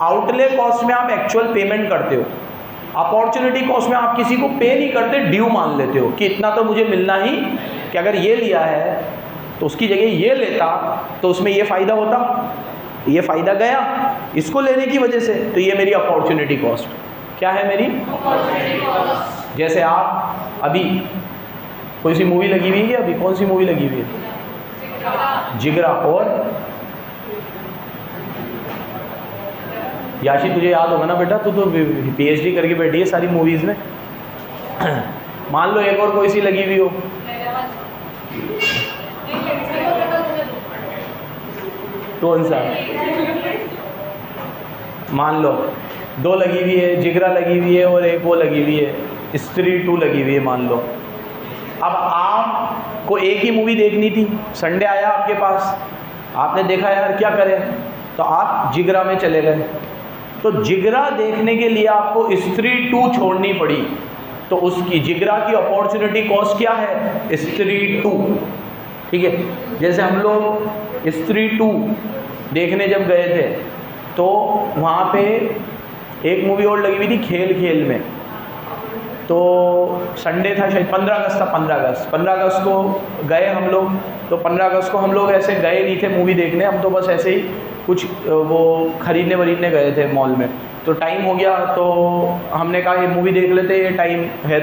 आउटले कॉस्ट में आप एक्चुअल पेमेंट करते हो, अपॉर्चुनिटी कॉस्ट में आप किसी को पे नहीं करते, ड्यू मान लेते हो कि इतना तो मुझे मिलना ही। कि अगर ये लिया है तो उसकी जगह ये लेता तो उसमें ये फ़ायदा होता, ये फ़ायदा गया इसको लेने की वजह से, तो ये मेरी अपॉर्चुनिटी कॉस्ट। क्या है मेरी? जैसे आप अभी कोई सी मूवी लगी हुई है, अभी कौन सी मूवी लगी हुई है? जिगरा। और याशी तुझे याद होगा ना बेटा, तू तो PhD करके बैठी है सारी मूवीज़ में। मान लो एक और कोई सी लगी हुई हो, कौन सा? मान लो 2 लगी हुई है, जिगरा लगी हुई है और एक वो लगी हुई है, स्त्री 2 लगी हुई है मान लो। अब आपको एक ही मूवी देखनी थी, संडे आया आपके पास, आपने देखा यार क्या करें, तो आप जिगरा में चले गए। तो जिगरा देखने के लिए आपको स्त्री 2 छोड़नी पड़ी, तो उसकी जिगरा की अपॉर्चुनिटी कॉस्ट क्या है? स्त्री 2। ठीक है। जैसे हम लोग स्त्री 2 देखने जब गए थे तो वहाँ पे एक मूवी और लगी हुई थी, खेल खेल में। तो संडे था शायद, 15 अगस्त था, 15 अगस्त को गए हम लोग। तो 15 अगस्त को हम लोग ऐसे गए नहीं थे मूवी देखने, हम तो बस ऐसे ही कुछ वो खरीदने गए थे मॉल में। तो टाइम हो गया तो हमने कहा ये मूवी देख लेते, ये टाइम है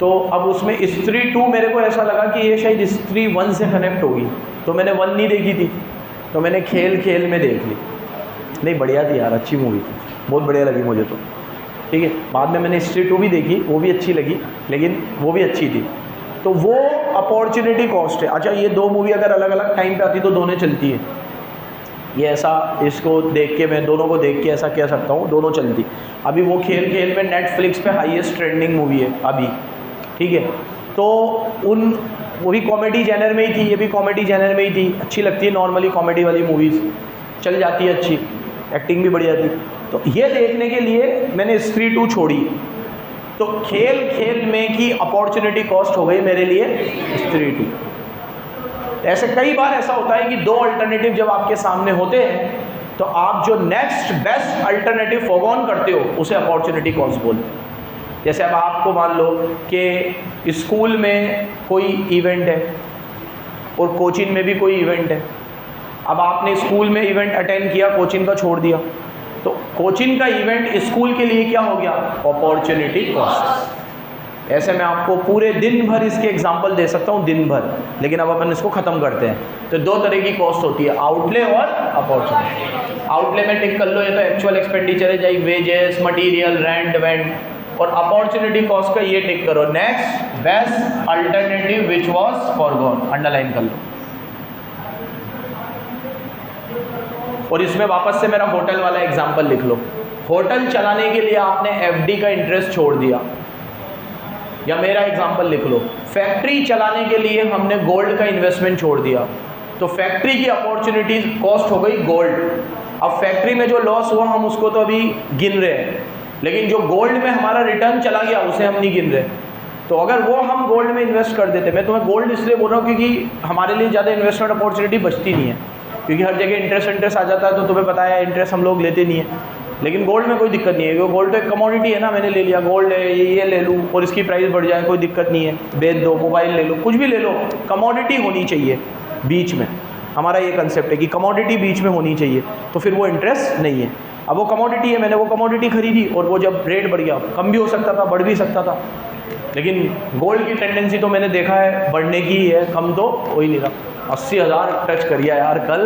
तो अब उसमें स्त्री 2 मेरे को ऐसा लगा कि ये शायद स्त्री 1 से कनेक्ट होगी, तो मैंने 1 नहीं देखी थी, तो मैंने खेल में देख ली। नहीं बढ़िया थी यार, अच्छी मूवी थी, बहुत बढ़िया लगी मुझे तो, ठीक है। बाद में मैंने स्त्री 2 भी देखी, वो भी अच्छी लगी, लेकिन वो भी अच्छी थी। तो वो अपॉर्चुनिटी कॉस्ट है। अच्छा, ये 2 मूवी अगर अलग अलग टाइम पे आती तो दोनों चलती है, ये ऐसा इसको देख के मैं दोनों को देख के ऐसा कह सकता हूँ, दोनों चलती। अभी वो खेल में नेटफ्लिक्स पे हाईएस्ट ट्रेंडिंग मूवी है अभी, ठीक है। तो वो भी कॉमेडी जेनर में ही थी, ये भी कॉमेडी जेनर में ही थी, अच्छी लगती है नॉर्मली कॉमेडी वाली मूवीज़, चल जाती है, अच्छी एक्टिंग भी बढ़िया थी। तो ये देखने के लिए मैंने स्त्री 2 छोड़ी। तो खेल में की अपॉर्चुनिटी कॉस्ट हो गई मेरे लिए स्त्री 2। ऐसे कई बार ऐसा होता है कि 2 अल्टरनेटिव जब आपके सामने होते हैं तो आप जो नेक्स्ट बेस्ट अल्टरनेटिव फॉरगॉन करते हो उसे अपॉर्चुनिटी कॉस्ट बोलते हैं। जैसे अब आपको मान लो कि स्कूल में कोई इवेंट है और कोचिंग में भी कोई इवेंट है। अब आपने स्कूल में इवेंट अटेंड किया, कोचिंग का छोड़ दिया, तो कोचिंग का इवेंट स्कूल के लिए क्या हो गया? Opportunity cost. ऐसे मैं आपको पूरे दिन भर इसके एग्जाम्पल दे सकता हूँ, दिन भर, लेकिन अब अपन इसको ख़त्म करते हैं। तो 2 तरह की कॉस्ट होती है, आउटले और अपॉर्चुनिटी। आउटले में टिक कर लो, ये तो एक्चुअल एक्सपेंडिचर है, चाहे वेजेस, मटीरियल, रेंट वेंट। और अपॉर्चुनिटी कॉस्ट का ये टिक करो, next best alternative which was foregone, underline कर लो। और इसमें वापस से मेरा होटल वाला एग्जाम्पल लिख लो। होटल चलाने के लिए आपने एफडी का इंटरेस्ट छोड़ दिया, या मेरा एग्जाम्पल लिख लो, फैक्ट्री चलाने के लिए हमने गोल्ड का इन्वेस्टमेंट छोड़ दिया, तो फैक्ट्री की अपॉर्चुनिटी कॉस्ट हो गई गोल्ड। अब फैक्ट्री में जो लॉस हुआ हम उसको तो अभी गिन रहे हैं, लेकिन जो गोल्ड में हमारा रिटर्न चला गया उसे हम नहीं गिन रहे। तो अगर वो हम गोल्ड में इन्वेस्ट कर देते, मैं तुम्हें गोल्ड इसलिए बोल रहा हूँ क्योंकि हमारे लिए ज़्यादा इन्वेस्टमेंट अपॉर्चुनिटी बचती नहीं है, क्योंकि हर जगह इंटरेस्ट आ जाता है, तो तुम्हें पता है इंटरेस्ट हम लोग लेते नहीं है। लेकिन गोल्ड में कोई दिक्कत नहीं है, क्योंकि गोल्ड तो एक कमोडिटी है ना, मैंने ले लिया गोल्ड है, ये ले लूँ और इसकी प्राइस बढ़ जाए, कोई दिक्कत नहीं है, बेच दो, मोबाइल ले लो, कुछ भी ले लो, कमोडिटी होनी चाहिए बीच में। हमारा ये कंसेप्ट है कि कमोडिटी बीच में होनी चाहिए, तो फिर वो इंटरेस्ट नहीं है। अब वो कमोडिटी है, मैंने वो कमोडिटी खरीदी और वो जब रेट बढ़ गया, कम भी हो सकता था, बढ़ भी सकता था, लेकिन गोल्ड की टेंडेंसी तो मैंने देखा है बढ़ने की ही है, कम तो हो ही नहीं रहा। 80,000 टच करिया यार, कल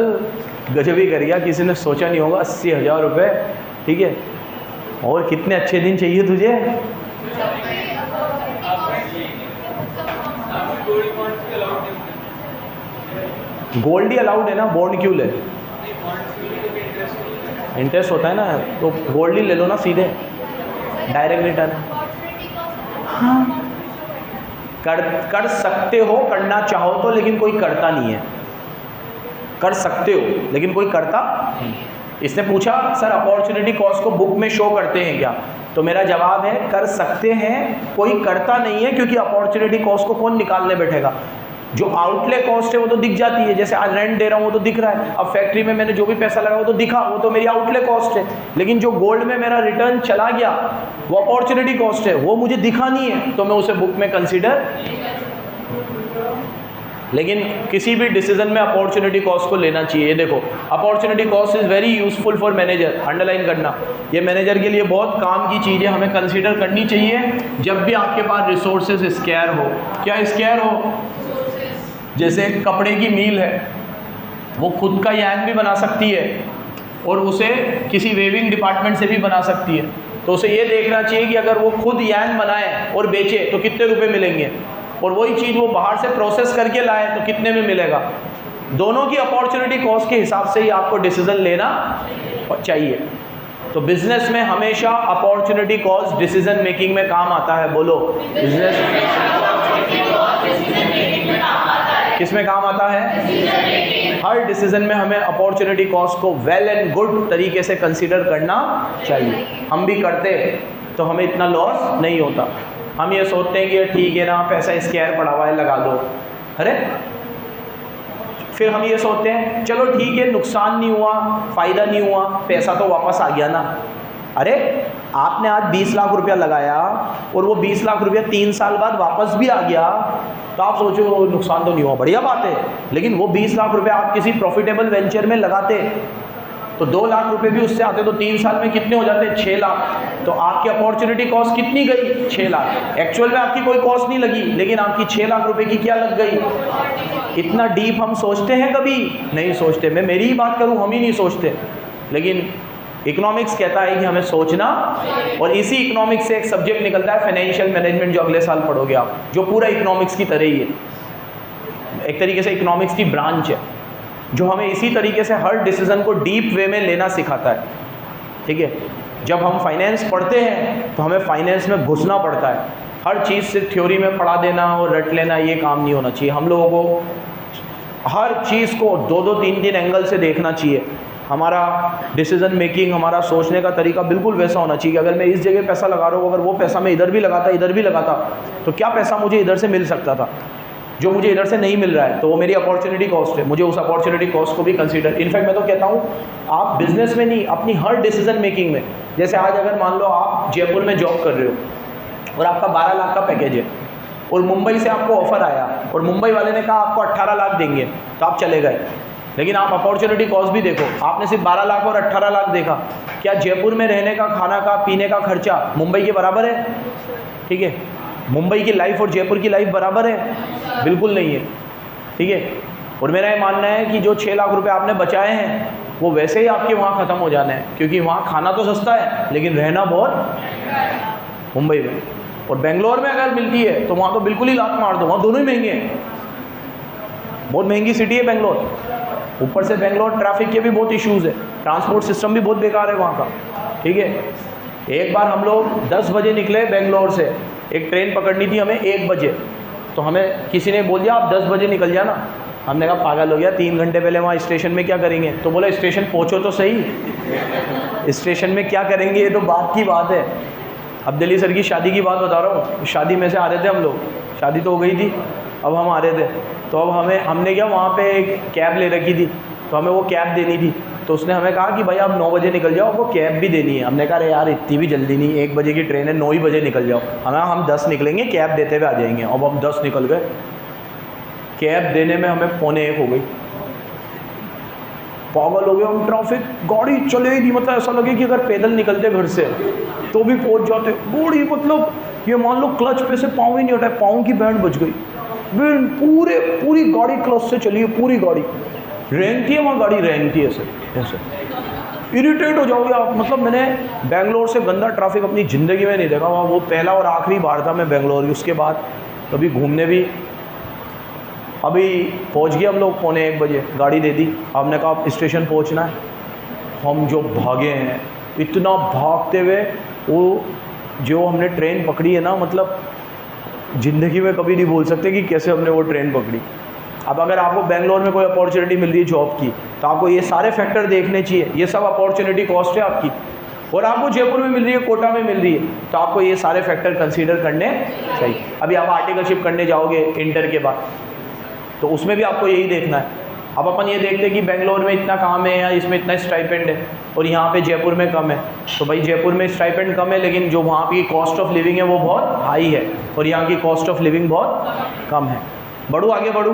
गजब ही करिया, किसी ने सोचा नहीं होगा 80,000 रुपये, ठीक है। और कितने अच्छे दिन चाहिए तुझे? गोल्ड ही अलाउड है ना, बॉन्ड क्यों ले? इंटरेस्ट होता है ना, तो गोल्ड ही ले लो ना, सीधे डायरेक्ट रिटर्न। हाँ, कर सकते हो, करना चाहो तो, लेकिन कोई करता नहीं है। कर सकते हो लेकिन कोई करता नहीं। इसने पूछा सर अपॉर्चुनिटी कॉस्ट को बुक में शो करते हैं क्या? तो मेरा जवाब है कर सकते हैं, कोई करता नहीं है, क्योंकि अपॉर्चुनिटी कॉस्ट को कौन निकालने बैठेगा? जो आउटले कॉस्ट है वो तो दिख जाती है, जैसे आज रेंट दे रहा हूँ वो तो दिख रहा है, अब फैक्ट्री में मैंने जो भी पैसा लगा वो तो दिखा, वो तो मेरी आउटले कॉस्ट है। लेकिन जो गोल्ड में मेरा रिटर्न चला गया वो अपॉर्चुनिटी कॉस्ट है, वो मुझे दिखा नहीं है, तो मैं उसे बुक में कंसीडर। लेकिन किसी भी डिसीजन में अपॉर्चुनिटी कॉस्ट को लेना चाहिए। ये देखो, opportunity cost is very useful for manager, underline करना, ये मैनेजर के लिए बहुत काम की चीज़ है, हमें कंसीडर करनी चाहिए जब भी आपके पास रिसोर्सेज स्केयर हो। क्या स्केयर हो? जैसे कपड़े की मील है, वो खुद का यान भी बना सकती है और उसे किसी वेविंग डिपार्टमेंट से भी बना सकती है, तो उसे ये देखना चाहिए कि अगर वो खुद यान बनाए और बेचे तो कितने रुपए मिलेंगे, और वही चीज़ वो बाहर से प्रोसेस करके लाए तो कितने में मिलेगा। दोनों की अपॉर्चुनिटी कॉस्ट के हिसाब से ही आपको डिसीजन लेना चाहिए। तो बिजनेस में हमेशा अपॉर्चुनिटी कॉस्ट डिसीजन मेकिंग में काम आता है। बोलो, बिजनेस किस में काम आता है? हर डिसीजन में हमें अपॉर्चुनिटी कॉस्ट को वेल एंड गुड तरीके से कंसीडर करना चाहिए। हम भी करते तो हमें इतना लॉस नहीं होता। हम ये सोचते हैं कि ये ठीक है ना, पैसा स्केयर पड़ा हुआ है लगा दो, अरे फिर हम ये सोचते हैं चलो ठीक है, नुकसान नहीं हुआ, फ़ायदा नहीं हुआ, पैसा तो वापस आ गया ना। अरे आपने आज 20 लाख रुपया लगाया और वो 20 लाख रुपया 3 साल बाद वापस भी आ गया, तो आप सोचो नुकसान तो नहीं हुआ, बढ़िया बात है। लेकिन वो 20 लाख रुपया आप किसी प्रॉफिटेबल वेंचर में लगाते तो 2 लाख रुपए भी उससे आते, तो 3 साल में कितने हो जाते? 6 लाख। तो आपकी अपॉर्चुनिटी कॉस्ट कितनी गई? 6 लाख। एक्चुअल में आपकी कोई कॉस्ट नहीं लगी, लेकिन आपकी 6 लाख रुपए की क्या लग गई? इतना डीप हम सोचते हैं? कभी नहीं सोचते। मैं मेरी ही बात करूं, हम ही नहीं सोचते। लेकिन इकोनॉमिक्स कहता है कि हमें सोचना, और इसी इकोनॉमिक्स से एक सब्जेक्ट निकलता है फाइनेंशियल मैनेजमेंट, जो अगले साल पढ़ोगे आप, जो पूरा इकोनॉमिक्स की तरह ही है, एक तरीके से इकोनॉमिक्स की ब्रांच है, जो हमें इसी तरीके से हर डिसीजन को डीप वे में लेना सिखाता है। ठीक है, जब हम फाइनेंस पढ़ते हैं तो हमें फाइनेंस में घुसना पड़ता है। हर चीज़ से थ्योरी में पढ़ा देना और रट लेना, ये काम नहीं होना चाहिए। हम लोगों को हर चीज़ को 2-2, 3-3 एंगल से देखना चाहिए। हमारा डिसीजन मेकिंग, हमारा सोचने का तरीका बिल्कुल वैसा होना चाहिए कि अगर मैं इस जगह पैसा लगा रहा हूँ, अगर वो पैसा मैं इधर भी लगाता, इधर भी लगाता, तो क्या पैसा मुझे इधर से मिल सकता था जो मुझे इधर से नहीं मिल रहा है, तो वो मेरी अपॉर्चुनिटी कॉस्ट है। मुझे उस अपॉर्चुनिटी कॉस्ट को भी कंसीडर, इनफैक्ट मैं तो कहता हूँ आप बिजनेस में नहीं, अपनी हर डिसीजन मेकिंग में, जैसे आज अगर मान लो आप जयपुर में जॉब कर रहे हो और आपका 12 लाख का पैकेज है, और मुंबई से आपको ऑफर आया और मुंबई वाले ने कहा आपको 18 लाख देंगे, तो आप चले गए। लेकिन आप अपॉर्चुनिटी कॉस्ट भी देखो, आपने सिर्फ 12 लाख और 18 लाख देखा, क्या जयपुर में रहने का, खाना का, पीने का खर्चा मुंबई के बराबर है? ठीक है, मुंबई की लाइफ और जयपुर की लाइफ बराबर है? बिल्कुल नहीं है। ठीक है, और मेरा ये मानना है कि जो 6 लाख रुपए आपने बचाए हैं वो वैसे ही आपके वहाँ ख़त्म हो जाना है, क्योंकि वहाँ खाना तो सस्ता है लेकिन रहना बहुत, मुंबई में। और बेंगलोर में अगर मिलती है तो वहाँ तो बिल्कुल ही लात मार दो, वहाँ दोनों ही महंगे हैं, बहुत महंगी सिटी है बेंगलोर। ऊपर से बेंगलोर ट्रैफिक के भी बहुत इश्यूज़ है, ट्रांसपोर्ट सिस्टम भी बहुत बेकार है वहाँ का। ठीक है, एक बार हम लोग 10 बजे निकले बेंगलोर से, एक ट्रेन पकड़नी थी हमें 1 बजे, तो हमें किसी ने बोल दिया आप 10 बजे निकल जाना। हमने कहा पागल हो गया, 3 घंटे पहले वहाँ स्टेशन में क्या करेंगे? तो बोला स्टेशन पहुँचो तो सही, स्टेशन में क्या करेंगे, ये तो बात की बात है। अब दिल्ली सर की शादी की बात बता रहा हूँ, शादी में से आ रहे थे हम लोग, शादी तो हो गई थी, अब हम आ रहे थे, तो अब हमने क्या वहाँ पे एक कैब ले रखी थी, तो हमें वो कैब देनी थी, तो उसने हमें कहा कि भाई आप 9 बजे निकल जाओ, आपको कैब भी देनी है। हमने कहा अरे यार इतनी भी जल्दी नहीं, 1 बजे की ट्रेन है, 9 ही बजे निकल जाओ। हम 10 निकलेंगे, कैब देते हुए आ जाएंगे। अब हम 10 निकल गए, कैब देने में हमें 12:45 हो गई, पागल हो गए हम। ट्रैफिक, गाड़ी चले ही नहीं, मतलब ऐसा लगे कि अगर पैदल निकलते घर से तो भी पहुंच जाते। गाड़ी मतलब ये मान लो क्लच पे से पाँव ही नहीं उठाए, पाँव की बैंड बज गई, पूरी गाड़ी क्लच से चली है, पूरी गाड़ी रेंगती है, वहाँ गाड़ी रेंगती है ऐसे इरिटेट हो जाओगे आप। मतलब मैंने बेंगलोर से गंदा ट्रैफिक अपनी ज़िंदगी में नहीं देखा, वहाँ वो पहला और आखिरी बार था मैं बेंगलोर की। उसके बाद कभी घूमने भी, अभी पहुँच गए हम लोग 12:45 बजे, गाड़ी दे दी, हमने कहा आप स्टेशन पहुँचना है। हम जो भागे हैं, इतना भागते हुए, वो जो हमने ट्रेन पकड़ी है ना, मतलब ज़िंदगी में कभी नहीं भूल सकते कि कैसे हमने वो ट्रेन पकड़ी। अब अगर आपको बेंगलोर में कोई अपॉर्चुनिटी मिल रही है जॉब की, तो आपको ये सारे फैक्टर देखने चाहिए, ये सब अपॉर्चुनिटी कॉस्ट है आपकी। और आपको जयपुर में मिल रही है, कोटा में मिल रही है, तो आपको ये सारे फैक्टर कंसीडर करने चाहिए। अभी आप आर्टिकलशिप करने जाओगे इंटर के बाद, तो उसमें भी आपको यही देखना है। अब अपन ये देखते हैं कि बेंगलोर में इतना काम है या इसमें इतना स्टाइपेंड है, और यहाँ पे जयपुर में कम है, तो भाई जयपुर में स्टाइपेंड कम है लेकिन जो वहाँ की कॉस्ट ऑफ लिविंग है वो बहुत हाई है, और यहाँ की कॉस्ट ऑफ लिविंग बहुत कम है। बढ़ू आगे बढ़ू,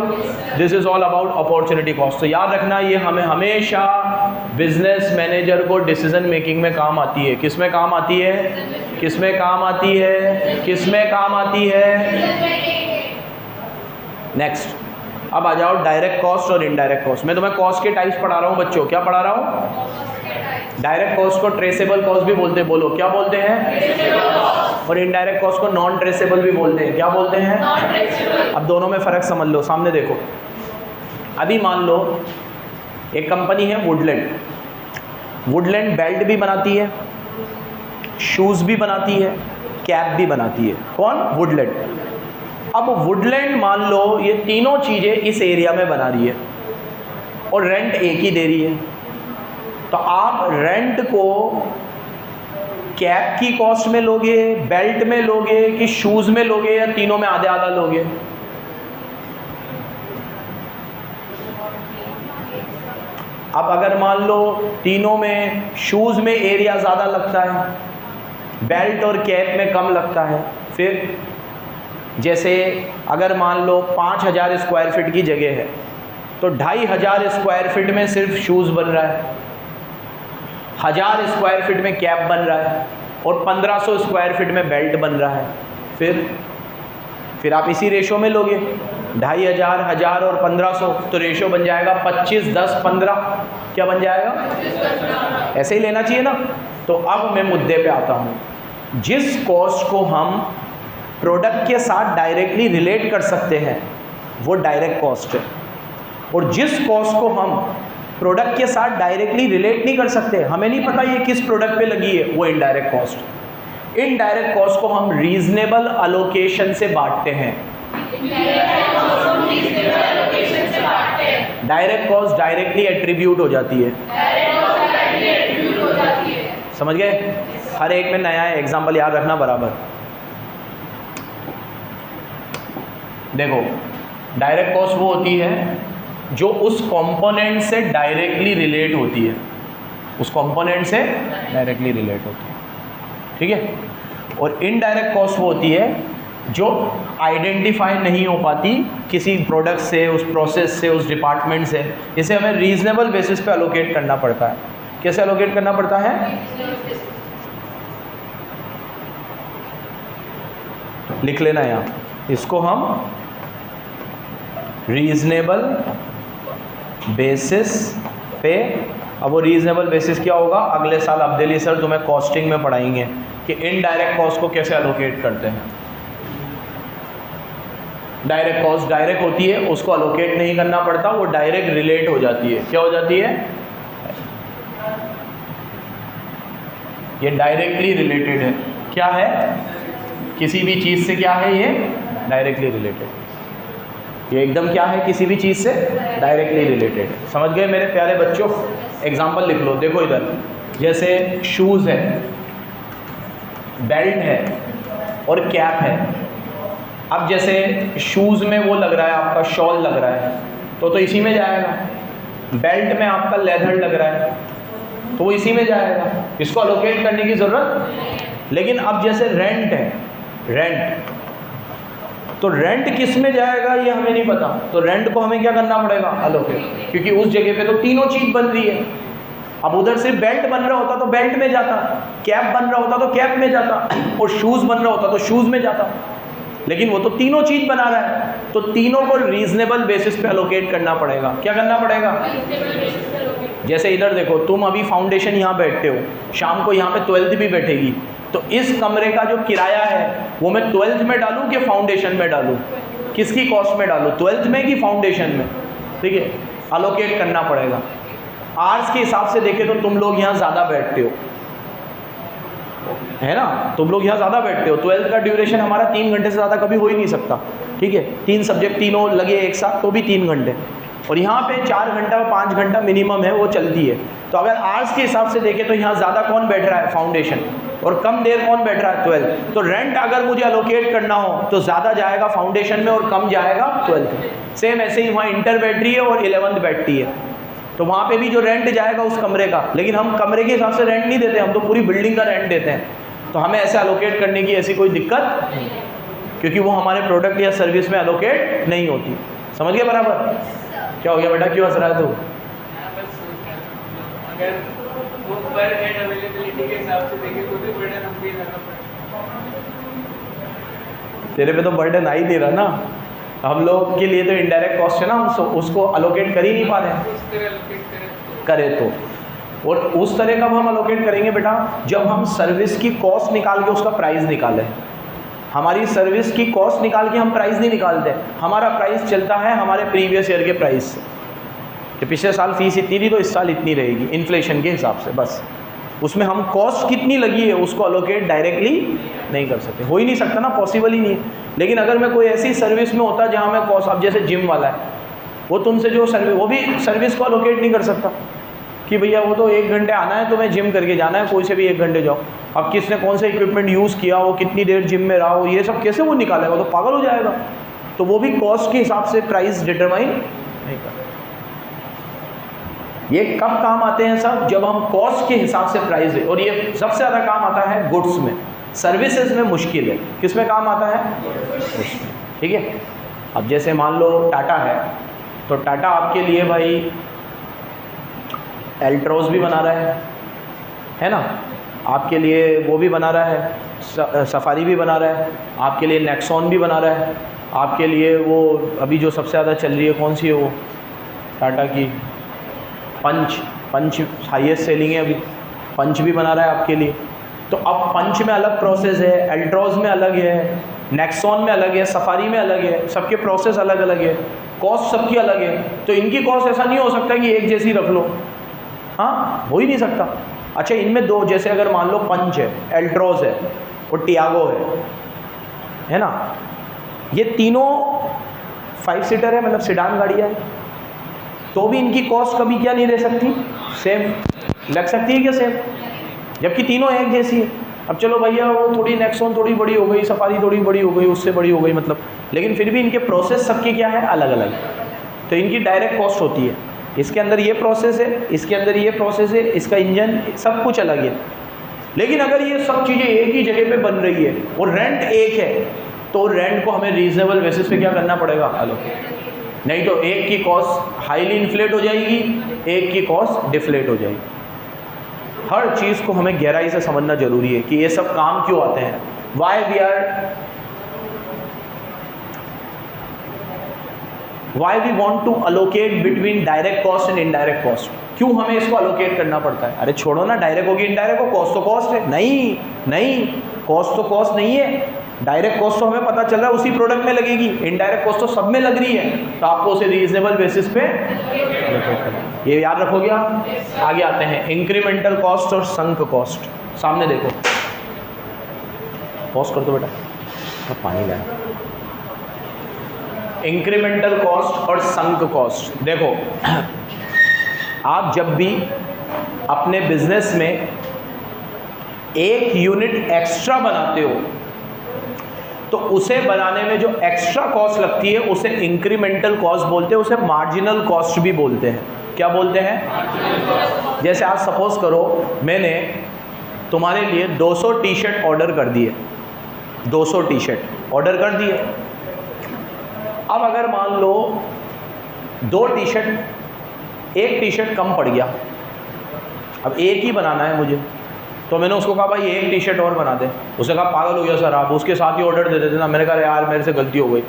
this is all about opportunity cost. तो याद रखना, ये हमें हमेशा बिजनेस मैनेजर को डिसीजन मेकिंग में काम आती है। किस में काम आती है? किस में काम आती है? किस में काम आती है? नेक्स्ट, अब आ जाओ डायरेक्ट कॉस्ट और इनडायरेक्ट कॉस्ट। मैं तुम्हें कॉस्ट के टाइप्स पढ़ा रहा हूँ बच्चों, क्या पढ़ा रहा हूँ? डायरेक्ट कॉस्ट को ट्रेसेबल कॉस्ट भी बोलते हैं, बोलो क्या बोलते हैं? और इनडायरेक्ट कॉस्ट को नॉन ट्रेसेबल भी बोलते हैं, क्या बोलते हैं? अब दोनों में फ़र्क समझ लो, सामने देखो। अभी मान लो एक कंपनी है वुडलैंड, वुडलैंड बेल्ट भी बनाती है, शूज़ भी बनाती है, कैप भी बनाती है। कौन? वुडलैंड। अब वुडलैंड मान लो ये तीनों चीज़ें इस एरिया में बना रही है और रेंट एक ही दे रही है, तो आप रेंट को कैप की कॉस्ट में लोगे, बेल्ट में लोगे, कि शूज़ में लोगे, या तीनों में आधे आधा लोगे? अब अगर मान लो तीनों में शूज़ में एरिया ज़्यादा लगता है बेल्ट और कैप में कम लगता है। फिर जैसे अगर मान लो 5000 स्क्वायर फीट की जगह है तो 2500 स्क्वायर फीट में सिर्फ शूज़ बन रहा है, 1000 स्क्वायर फीट में कैप बन रहा है और 1500 स्क्वायर फीट में बेल्ट बन रहा है। फिर आप इसी रेशो में लोगे 2500, 1000 और 1500, तो रेशो बन जाएगा 25, 10, 15। क्या बन जाएगा? ऐसे ही लेना चाहिए ना। तो अब मैं मुद्दे पे आता हूँ। जिस कॉस्ट को हम प्रोडक्ट के साथ डायरेक्टली रिलेट कर सकते हैं वो डायरेक्ट कॉस्ट है, और जिस कॉस्ट को हम प्रोडक्ट के साथ डायरेक्टली रिलेट नहीं कर सकते, हमें नहीं पता ये किस प्रोडक्ट पे लगी है, वो इनडायरेक्ट कॉस्ट। इनडायरेक्ट कॉस्ट को हम रीजनेबल अलोकेशन से बांटते हैं। डायरेक्ट कॉस्ट डायरेक्टली एट्रीब्यूट हो जाती है। समझ गए? हर एक में नया एग्जाम्पल याद रखना बराबर। देखो, डायरेक्ट कॉस्ट वो होती है जो उस कंपोनेंट से डायरेक्टली रिलेट होती है, उस कंपोनेंट से डायरेक्टली रिलेट होती है, ठीक है। और इनडायरेक्ट कॉस्ट वो होती है जो आइडेंटिफाई नहीं हो पाती किसी प्रोडक्ट से, उस प्रोसेस से, उस डिपार्टमेंट से। इसे हमें रीजनेबल बेसिस पे अलोकेट करना पड़ता है। कैसे अलोकेट करना पड़ता है? लिख लेना यहाँ, इसको हम रीजनेबल बेसिस पे। अब वो रीजनेबल बेसिस क्या होगा? अगले साल अब्देली सर तुम्हें कॉस्टिंग में पढ़ाएंगे कि इनडायरेक्ट कॉस्ट को कैसे अलोकेट करते हैं। डायरेक्ट कॉस्ट डायरेक्ट होती है, उसको अलोकेट नहीं करना पड़ता, वो डायरेक्ट रिलेट हो जाती है। क्या हो जाती है? ये डायरेक्टली रिलेटेड है। क्या है? किसी भी चीज़ से क्या है ये? Directly related. ये एकदम क्या है? किसी भी चीज़ से डायरेक्टली रिलेटेड। समझ गए मेरे प्यारे बच्चों? एग्जाम्पल लिख लो। देखो इधर, जैसे शूज़ है, बेल्ट है और कैप है। अब जैसे शूज़ में वो लग रहा है आपका शॉल लग रहा है तो इसी में जाएगा। बेल्ट में आपका लेदर लग रहा है तो वो इसी में जाएगा, इसको अलोकेट करने की ज़रूरत। लेकिन अब जैसे रेंट है, रेंट, तो रेंट किस में जाएगा ये हमें नहीं पता, तो रेंट को हमें क्या करना पड़ेगा? अलोकेट, क्योंकि उस जगह पे तो तीनों चीज़ बन रही है। अब उधर सिर्फ बेल्ट बन रहा होता तो बेल्ट में जाता, कैप बन रहा होता तो कैप में जाता, और शूज़ बन रहा होता तो शूज़ में जाता। लेकिन वो तो तीनों चीज़ बना रहा है, तो तीनों को रीजनेबल बेसिस पे अलोकेट करना पड़ेगा। क्या करना पड़ेगा? जैसे इधर देखो, तुम अभी फाउंडेशन यहाँ बैठते हो, शाम को यहाँ पे 12th भी बैठेगी, तो इस कमरे का जो किराया है वो मैं 12th में डालूँ कि फाउंडेशन में डालूँ? किसकी कॉस्ट में डालूँ? 12th में कि फाउंडेशन में? ठीक है, अलोकेट करना पड़ेगा। आवर्स के हिसाब से देखें तो तुम लोग यहाँ ज़्यादा बैठते हो, है ना? तुम लोग यहाँ ज़्यादा बैठते हो। 12th का ड्यूरेशन हमारा 3 घंटे से ज़्यादा कभी हो ही नहीं सकता, ठीक है। 3 सब्जेक्ट तीनों लगे एक साथ तो भी 3 घंटे, और यहाँ पे 4 घंटा और 5 घंटा मिनिमम है वो चलती है। तो अगर आवर्स के हिसाब से देखें तो यहाँ ज़्यादा कौन बैठ रहा है? फाउंडेशन। और कम देर कौन बैठ रहा है? 12th। तो रेंट अगर मुझे अलोकेट करना हो तो ज़्यादा जाएगा फाउंडेशन में और कम जाएगा 12th। सेम ऐसे ही वहाँ इंटर बैटरी है और 11th बैठती है, तो वहाँ पे भी जो रेंट जाएगा उस कमरे का, लेकिन हम कमरे के हिसाब से रेंट नहीं देते, हम तो पूरी बिल्डिंग का रेंट देते हैं। तो हमें ऐसे अलोकेट करने की ऐसी कोई दिक्कत नहीं, क्योंकि वो हमारे प्रोडक्ट या सर्विस में अलोकेट नहीं होती। समझ गए बराबर? क्या हो गया बेटा, क्यों हंस रहा है तू? अगर वो पर हेड अवेलेबिलिटी के हिसाब से देखें तो भी बर्डन हम पे करना पड़ेगा। तेरे पे तो बर्डन आ ही नहीं रहा ना, हम लोग के लिए तो इनडायरेक्ट कॉस्ट है ना, हम उसको अलोकेट कर ही नहीं पा रहे। उस तरह अलोकेट करे तो, और उस तरह कब हम अलोकेट करेंगे बेटा? जब हम सर्विस की कॉस्ट निकाल के उसका प्राइस निकालें। हमारी सर्विस की कॉस्ट निकाल के हम प्राइस नहीं निकालते, हमारा प्राइस चलता है हमारे प्रीवियस ईयर के प्राइस से, कि पिछले साल फीस इतनी थी तो इस साल इतनी रहेगी इन्फ्लेशन के हिसाब से, बस। उसमें हम कॉस्ट कितनी लगी है उसको अलोकेट डायरेक्टली नहीं कर सकते, हो ही नहीं सकता ना, पॉसिबल ही नहीं है। लेकिन अगर मैं कोई ऐसी सर्विस में होता जहाँ मैं कॉस्ट, अब जैसे जिम वाला है, वो तुमसे जो सर्विस, वो भी सर्विस को अलोकेट नहीं कर सकता कि भैया वो तो 1 घंटे आना है तो मैं जिम करके जाना है, कोई से भी 1 घंटे जाओ। अब किसने कौन सा इक्विपमेंट यूज़ किया, वो कितनी देर जिम में रहा हो, ये सब कैसे वो निकालेगा? वो तो पागल हो जाएगा। तो वो भी कॉस्ट के हिसाब से प्राइस डिटरमाइन नहीं करता। ये कब काम आते हैं सब? जब हम कॉस्ट के हिसाब से प्राइस है, और ये सबसे ज़्यादा काम आता है गुड्स में। सर्विसेज में मुश्किल है, किस में काम आता है? उसमें। ठीक है, अब जैसे मान लो टाटा है, तो टाटा आपके लिए भाई एल्ट्रोज भी बना रहा है ना, आपके लिए वो भी बना रहा है, सफारी भी बना रहा है, आपके लिए नेक्सॉन भी बना रहा है, आपके लिए वो अभी जो सबसे ज़्यादा चल रही है कौन सी है वो टाटा की, पंच हाईएस्ट सेलिंग है अभी, पंच भी बना रहा है आपके लिए। तो अब पंच में अलग प्रोसेस है, एल्ट्रोज में अलग है, नेक्सॉन में अलग है, सफारी में अलग है, सबके प्रोसेस अलग अलग है, कॉस्ट सबकी अलग है। तो इनकी कॉस्ट ऐसा नहीं हो सकता कि एक जैसी रख लो, हाँ हो ही नहीं सकता। अच्छा, इनमें दो, जैसे अगर मान लो पंच है, एल्ट्रोज है और टियागो है ना, ये तीनों 5 सीटर है, मतलब सेडान गाड़ियाँ है, तो भी इनकी कॉस्ट कभी क्या नहीं रह सकती, सेम लग सकती है क्या सेम, जबकि तीनों एक जैसी है। अब चलो भैया वो थोड़ी नेक्सॉन थोड़ी बड़ी हो गई, सफारी थोड़ी बड़ी हो गई, उससे बड़ी हो गई मतलब, लेकिन फिर भी इनके प्रोसेस सबके क्या है, अलग अलग। तो इनकी डायरेक्ट कॉस्ट होती है, इसके अंदर ये प्रोसेस है, इसके अंदर ये प्रोसेस है, इसका इंजन सब कुछ अलग है। लेकिन अगर ये सब चीज़ें एक ही जगह पे बन रही है और रेंट एक है, तो रेंट को हमें रीजनेबल बेसिस पे क्या करना पड़ेगा, अलोकेट, नहीं तो एक की कॉस्ट हाईली इन्फ्लेट हो जाएगी, एक की कॉस्ट डिफ्लेट हो जाएगी। हर चीज़ को हमें गहराई से समझना जरूरी है कि ये सब काम क्यों आते हैं, why we want to allocate between direct cost and indirect cost, क्यों हमें इसको अलोकेट करना पड़ता है। अरे छोड़ो ना, डायरेक्ट होगी इनडायरेक्ट हो, कॉस्ट तो कॉस्ट है, नहीं कॉस्ट तो कॉस्ट नहीं है, डायरेक्ट कॉस्ट तो हमें पता चल रहा है उसी प्रोडक्ट में लगेगी, इनडायरेक्ट कॉस्ट तो सब में लग रही है, तो आपको उसे रीजनेबल बेसिस पे ये याद रखोगे आप। आगे आते हैं इंक्रीमेंटल कॉस्ट और संक कॉस्ट। सामने देखो, पॉज कर दो बेटा, पानी लाया। इंक्रीमेंटल कॉस्ट और संक कॉस्ट, देखो आप जब भी अपने बिजनेस में एक यूनिट एक्स्ट्रा बनाते हो, तो उसे बनाने में जो एक्स्ट्रा कॉस्ट लगती है उसे इंक्रीमेंटल कॉस्ट बोलते हैं, उसे मार्जिनल कॉस्ट भी बोलते हैं। क्या बोलते हैं? जैसे आप सपोज करो मैंने तुम्हारे लिए 200 टी शर्ट ऑर्डर कर दिए, 200 टी शर्ट ऑर्डर कर दिए। अब अगर मान लो 2 टी शर्ट, एक टी शर्ट कम पड़ गया, अब एक ही बनाना है मुझे, तो मैंने उसको कहा भाई एक टी शर्ट और बना दे। उसने कहा पागल हो गया सर आप, उसके साथ ही ऑर्डर दे देते ना। मैंने कहा यार मेरे से गलती हो गई,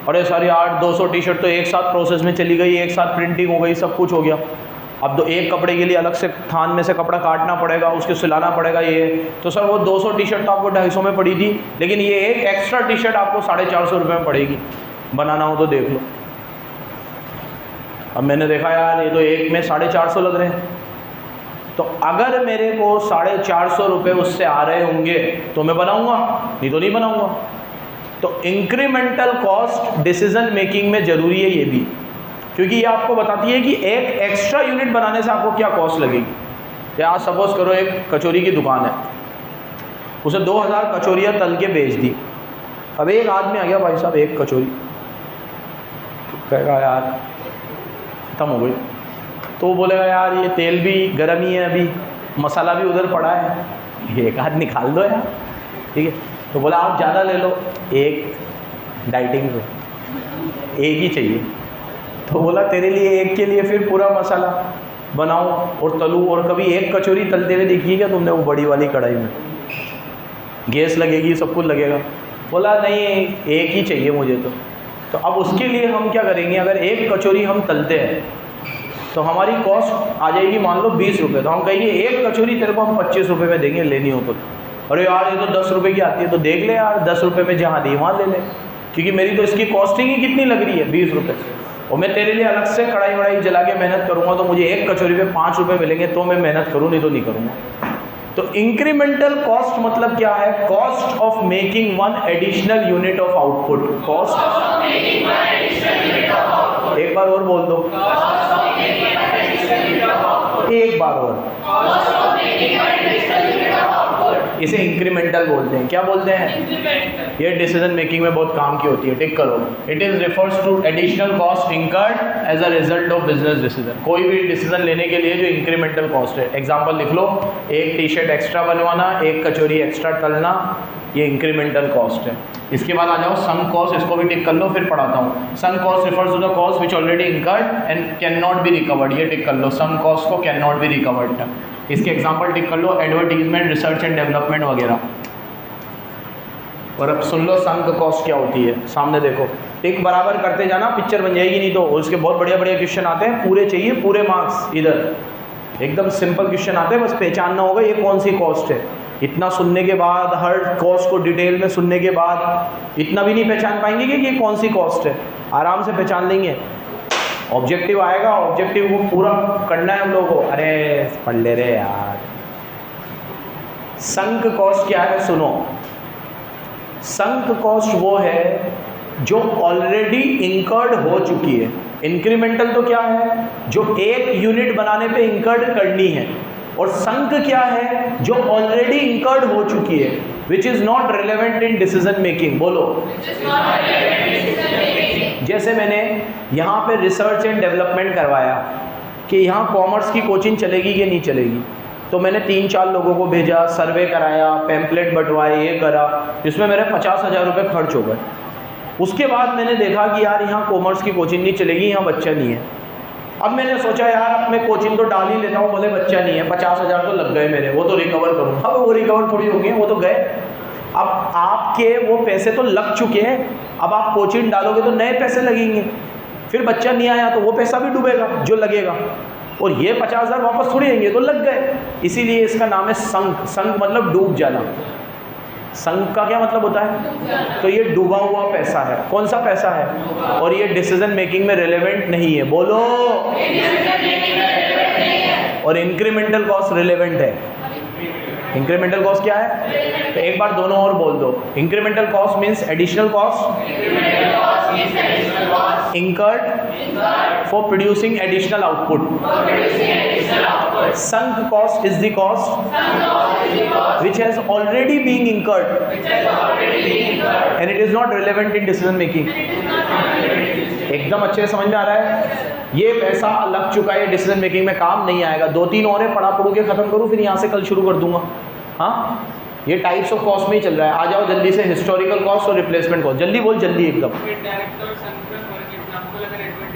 अरे सर यार 200 टी शर्ट तो एक साथ प्रोसेस में चली गई, एक साथ प्रिंटिंग हो गई, सब कुछ हो गया। अब तो एक कपड़े के लिए अलग से थान में से कपड़ा काटना पड़ेगा, उसके सिलाना पड़ेगा ये, तो सर वो 200 टी शर्ट तो आपको 250 में पड़ी थी, लेकिन ये एक एक्स्ट्रा टी शर्ट आपको 450 रुपये में पड़ेगी, बनाना हो तो देख लो। अब मैंने देखा यार ये तो एक में 450 लग रहे हैं, तो अगर मेरे को 450 रुपये उससे आ रहे होंगे तो मैं बनाऊंगा, नहीं तो नहीं बनाऊंगा। तो इंक्रीमेंटल कॉस्ट डिसीजन मेकिंग में ज़रूरी है ये भी, क्योंकि ये आपको बताती है कि एक एक्स्ट्रा यूनिट बनाने से आपको क्या कॉस्ट लगेगी। या आज सपोज करो एक कचौरी की दुकान है, उसे 2000 कचौरियाँ तल के बेच दी। अब एक आदमी आ गया, भाई साहब एक कचौरी, कहेगा यार खत्म हो गई, तो वो बोलेगा यार ये तेल भी गर्म ही है, अभी मसाला भी उधर पड़ा है, एक आध निकाल दो यार, ठीक है। तो बोला आप ज़्यादा ले लो, एक डाइटिंग पे एक ही चाहिए। तो बोला तेरे लिए एक के लिए फिर पूरा मसाला बनाऊं और तलूं, और कभी एक कचौरी तलते हुए देखिए क्या तुमने वो बड़ी वाली कढ़ाई में, गैस लगेगी, सब कुछ लगेगा। बोला नहीं एक ही चाहिए मुझे तो अब उसके लिए हम क्या करेंगे, अगर एक कचौरी हम तलते हैं तो हमारी कॉस्ट आ जाएगी मान लो 20 रुपये, तो हम कहेंगे एक कचौरी तेरे को हम 25 रुपये में देंगे, लेनी हो तो। अरे यार ये तो 10 रुपये की आती है, तो देख ले यार 10 रुपये में जहाँ दी वहाँ ले ले, क्योंकि मेरी तो इसकी कॉस्टिंग ही कितनी लग रही है 20 रुपये, और मैं तेरे लिए अलग से कढ़ाई वढ़ाई जला के मेहनत करूँगा, तो मुझे एक कचौरी पे 5 रुपये मिलेंगे, तो मैं मेहनत करूँ, नहीं तो नहीं करूँगा। तो इंक्रीमेंटल कॉस्ट मतलब क्या है? Cost of making one additional unit of output. Cost, एक बार और बोल दो, एक बार और, इसे इंक्रीमेंटल बोलते हैं। क्या बोलते हैं? ये डिसीजन मेकिंग में बहुत काम की होती है। टिक करो। It is refers to additional cost incurred as a result of business decision. कोई भी डिसीजन लेने के लिए जो इंक्रीमेंटल कॉस्ट है। एग्जाम्पल लिख लो, एक टी शर्ट एक्स्ट्रा बनवाना, एक कचौरी एक्स्ट्रा तलना, ये इंक्रीमेंटल कॉस्ट है। इसके बाद आ जाओ संक कॉस्ट, इसको भी टिक कर लो, फिर पढ़ाता हूँ। Sunk cost refers to the cost which already incurred and can not be recovered. ये टिक कर लो, संक कॉस्ट को कैन नॉट बी रिकवर्ड। इसके एग्जांपल टिक कर लो, एडवर्टीजमेंट, रिसर्च एंड डेवलपमेंट वगैरह। और अब सुन लो संक कॉस्ट क्या होती है। सामने देखो, टिक बराबर करते जाना, पिक्चर बन जाएगी नहीं तो। उसके बहुत बढ़िया बढ़िया क्वेश्चन आते हैं, पूरे चाहिए, पूरे मार्क्स। इधर एकदम सिंपल क्वेश्चन आते हैं, बस पहचानना होगा ये कौन सी कॉस्ट है। इतना सुनने के बाद, हर कॉस्ट को डिटेल में सुनने के बाद इतना भी नहीं पहचान पाएंगे कि ये कौन सी कॉस्ट है। आराम से पहचान लेंगे। ऑब्जेक्टिव आएगा, ऑब्जेक्टिव को पूरा करना है हम लोगों को। अरे पढ़ ले रे यार। संक कॉस्ट क्या है सुनो। संक कॉस्ट वो है जो ऑलरेडी इंकर्ड हो चुकी है। इंक्रीमेंटल तो क्या है, जो एक यूनिट बनाने पे इंकर्ड करनी है। और संक क्या है, जो ऑलरेडी इंकर्ड हो चुकी है, which is not relevant in decision making. बोलो, जैसे मैंने यहाँ पे रिसर्च एंड डेवलपमेंट करवाया कि यहाँ कॉमर्स की कोचिंग चलेगी कि नहीं चलेगी, तो मैंने 3-4 लोगों को भेजा, सर्वे कराया, पैम्पलेट बंटवाए, ये करा, जिसमें मेरे 50,000 रुपये खर्च हो गए। उसके बाद मैंने देखा कि यार यहाँ कॉमर्स की कोचिंग नहीं चलेगी, यहाँ बच्चा नहीं है। अब मैंने सोचा यार अब मैं कोचिंग तो डाल ही लेता हूँ, बोले बच्चा नहीं है, 50,000 तो लग गए मेरे, वो तो रिकवर करूँगा। अब वो रिकवर थोड़ी होंगे, वो तो गए। अब आपके वो पैसे तो लग चुके हैं, अब आप कोचिंग डालोगे तो नए पैसे लगेंगे, फिर बच्चा नहीं आया तो वो पैसा भी डूबेगा जो लगेगा, और ये 50,000 वापस थोड़ी आएंगे, तो लग गए। इसीलिए इसका नाम है संक। संक मतलब डूब जाना। संक का क्या मतलब होता है? तो ये डूबा हुआ पैसा है। कौन सा पैसा है? और ये डिसीजन मेकिंग में रिलेवेंट नहीं है। बोलो। और इंक्रीमेंटल कॉस्ट रिलेवेंट है। इंक्रीमेंटल कॉस्ट क्या है? तो एक बार दोनों और बोल दो। Incremental cost means additional cost incurred for producing additional output. Sunk cost is the cost which has already been incurred and it is not relevant in decision making. एकदम अच्छे से समझ में आ रहा है? ये पैसा लग चुका है, डिसीजन मेकिंग में काम नहीं आएगा। 2-3 और है, पढ़ा पढ़ू के खत्म करूँ, फिर यहाँ से कल शुरू कर दूंगा। हाँ, ये टाइप्स ऑफ कॉस्ट में ही चल रहा है। आ जाओ जल्दी से, हिस्टोरिकल कॉस्ट और रिप्लेसमेंट कॉस्ट। जल्दी बोल, जल्दी एकदम।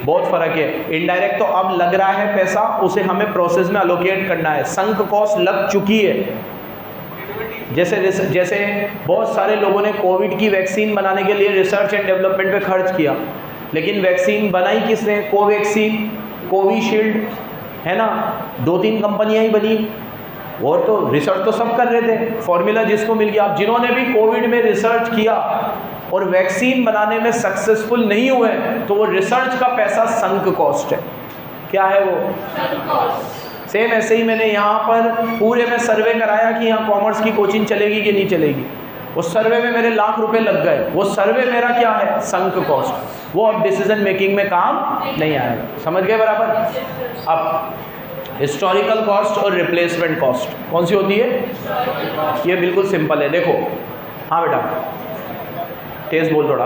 बहुत फ़र्क है। इनडायरेक्ट तो अब लग रहा है पैसा, उसे हमें प्रोसेस में अलोकेट करना है। संक कॉस्ट लग चुकी है। जैसे बहुत सारे लोगों ने कोविड की वैक्सीन बनाने के लिए रिसर्च एंड डेवलपमेंट पे खर्च किया, लेकिन वैक्सीन बनाई किसने? कोवैक्सीन, कोविशील्ड, है ना, 2-3 कंपनियां ही बनी, और तो रिसर्च तो सब कर रहे थे। फॉर्मूला जिसको मिल गया। अब जिन्होंने भी कोविड में रिसर्च किया और वैक्सीन बनाने में सक्सेसफुल नहीं हुए, तो वो रिसर्च का पैसा संक कॉस्ट है। क्या है वो? सेम ऐसे ही मैंने यहाँ पर पूरे में सर्वे कराया कि यहाँ कॉमर्स की कोचिंग चलेगी कि नहीं चलेगी। उस सर्वे में मेरे लाख रुपए लग गए। वो सर्वे मेरा क्या है? Sunk cost. वो अब डिसीजन मेकिंग में काम नहीं आएगा। समझ गए बराबर? अब हिस्टोरिकल कॉस्ट और रिप्लेसमेंट कॉस्ट कौन सी होती है? ये बिल्कुल सिंपल है, देखो। हाँ बेटा, तेज बोल थोड़ा।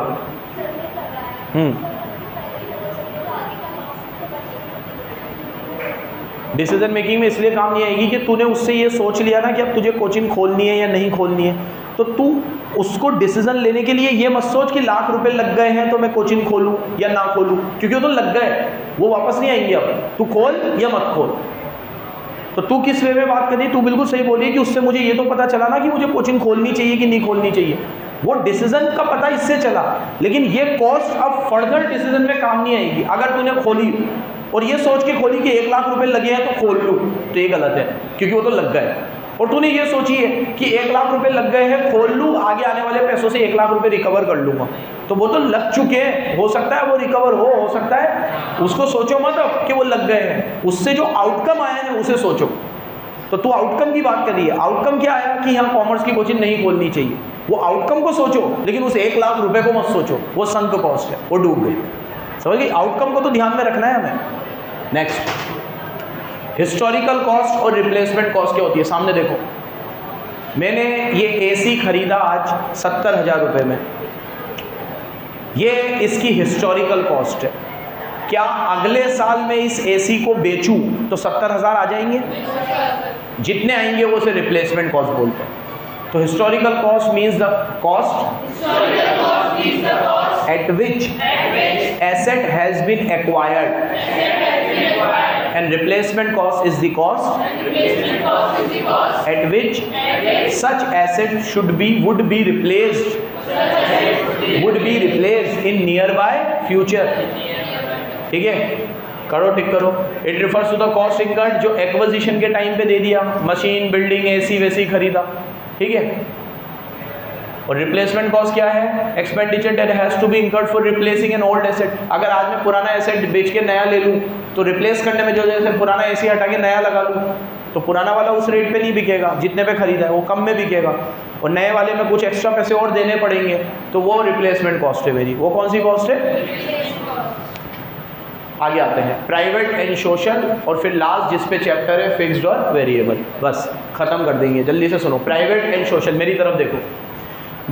डिसीजन मेकिंग में इसलिए काम नहीं आएगी कि तूने उससे ये सोच लिया ना कि अब तुझे कोचिंग खोलनी है या नहीं खोलनी है, तो तू उसको डिसीजन लेने के लिए ये मत सोच कि लाख रुपए लग गए हैं तो मैं कोचिंग खोलूं या ना खोलूं, क्योंकि वो तो लग गए, वो वापस नहीं आएंगे। अब तू खोल या मत खोल। तो तू किस वे में बात कर रही है? तू बिल्कुल सही बोली कि उससे मुझे ये तो पता चला ना कि मुझे कोचिंग खोलनी चाहिए कि नहीं खोलनी चाहिए। वो डिसीजन का पता इससे चला, लेकिन ये कॉस्ट अब फर्दर डिसीजन में काम नहीं आएगी। अगर तूने खोली और ये सोच के खोली कि 1 लाख रुपए लगे हैं तो खोल लूँ, तो ये गलत है, क्योंकि वो तो लग गए। और तूने ये सोची है कि 1 लाख रुपए लग गए हैं, खोल लूँ, आगे आने वाले पैसों से 1 लाख रुपए रिकवर कर लूँगा, तो वो तो लग चुके हैं। हो सकता है वो रिकवर हो सकता है, उसको सोचो मत अब कि वो लग गए हैं। उससे जो आउटकम आया है उसे सोचो। तो तू आउटकम की बात कर रही है। आउटकम क्या आया कि यहाँ कॉमर्स की कोचिंग नहीं खोलनी चाहिए। वो आउटकम को सोचो, लेकिन उस 1 लाख रुपए को मत सोचो, वो संक कॉस्ट है, वो डूब गई। समझ गई? आउटकम को तो ध्यान में रखना है हमें। नेक्स्ट, हिस्टोरिकल कॉस्ट और रिप्लेसमेंट कॉस्ट क्या होती है? सामने देखो। मैंने ये एसी खरीदा आज 70,000 रुपये में, ये इसकी हिस्टोरिकल कॉस्ट है। क्या अगले साल में इस एसी को बेचूं तो 70,000 आ जाएंगे? जितने आएंगे वो उसे रिप्लेसमेंट कॉस्ट बोलते हैं। तो historical cost means the cost at which asset has been acquired, and replacement cost is the cost at which such asset would be replaced in nearby future। ठीक है, करो टिक करो। It refers to the cost incurred जो एक्विजिशन के टाइम पे दे दिया, मशीन, बिल्डिंग, एसी वैसी खरीदा, ठीक है। और रिप्लेसमेंट कॉस्ट क्या है? Expenditure that has to be incurred for replacing an old asset. अगर आज मैं पुराना एसेट बेच के नया ले लूँ तो रिप्लेस करने में जो जैसे पुराना एसी हटा के नया लगा लूँ तो पुराना वाला उस रेट पे नहीं बिकेगा जितने पे खरीदा है, वो कम में बिकेगा, और नए वाले में कुछ एक्स्ट्रा पैसे और देने पड़ेंगे, तो वो रिप्लेसमेंट कॉस्ट है मेरी। वो कौन सी कॉस्ट है? आगे आते हैं प्राइवेट एंड सोशल, और फिर लास्ट जिस पे चैप्टर है फिक्स्ड और वेरिएबल। बस खत्म कर देंगे, जल्दी से सुनो। प्राइवेट एंड सोशल, मेरी तरफ देखो।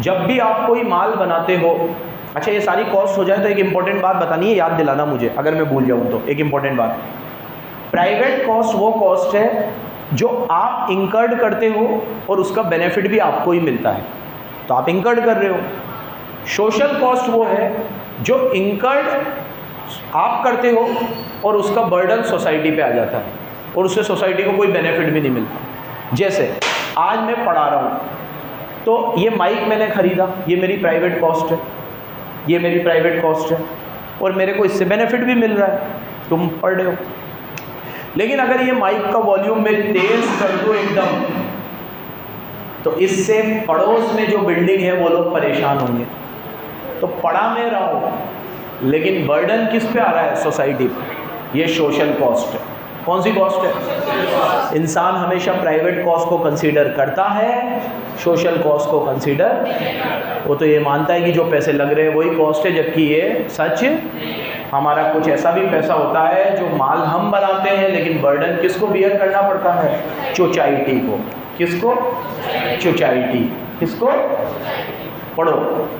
जब भी आप कोई माल बनाते हो, अच्छा ये सारी कॉस्ट हो जाए तो एक इंपॉर्टेंट बात बतानी है, याद दिलाना मुझे अगर मैं भूल जाऊँ तो। एक इंपॉर्टेंट बात, प्राइवेट कॉस्ट वो कॉस्ट है जो आप इंकर्ड करते हो और उसका बेनिफिट भी आपको ही मिलता है, तो आप इंकर्ड कर रहे हो। सोशल कॉस्ट वो है जो इंकर्ड आप करते हो और उसका बर्डन सोसाइटी पे आ जाता है और उससे सोसाइटी को कोई बेनिफिट भी नहीं मिलता। जैसे आज मैं पढ़ा रहा हूँ तो ये माइक मैंने ख़रीदा, ये मेरी प्राइवेट कॉस्ट है, ये मेरी प्राइवेट कॉस्ट है, और मेरे को इससे बेनिफिट भी मिल रहा है, तुम पढ़ रहे हो। लेकिन अगर ये माइक का वॉल्यूम में तेज कर दो एकदम, तो इससे पड़ोस में जो बिल्डिंग है वो लोग परेशान होंगे। तो पढ़ा मैं रहा हूँ लेकिन बर्डन किस पे आ रहा है? सोसाइटी पे। ये सोशल कॉस्ट है। कौन सी कॉस्ट है? इंसान हमेशा प्राइवेट कॉस्ट को कंसीडर करता है, सोशल कॉस्ट को कंसीडर, वो तो ये मानता है कि जो पैसे लग रहे हैं वही कॉस्ट है, जबकि ये सच। हमारा कुछ ऐसा भी पैसा होता है जो माल हम बनाते हैं लेकिन बर्डन किसको बियर करना पड़ता है? सोसाइटी को। किसको? सोसाइटी। किसको? पढ़ो।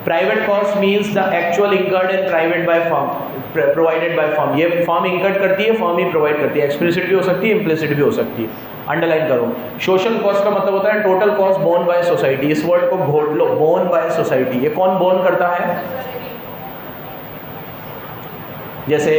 Private cost means the actual incurred and private by firm, provided by firm. ये फर्म इनकर्ड करती है, फर्म ही प्रोवाइड करती है। एक्सप्लिसिट भी हो सकती है, इम्प्लिसिट भी हो सकती है। अंडरलाइन करो। सोशल कॉस्ट का मतलब होता है total cost borne by society. इस वर्ड को घोट लो, बोर्न बाय सोसाइटी। ये कौन बोर्न करता है? जैसे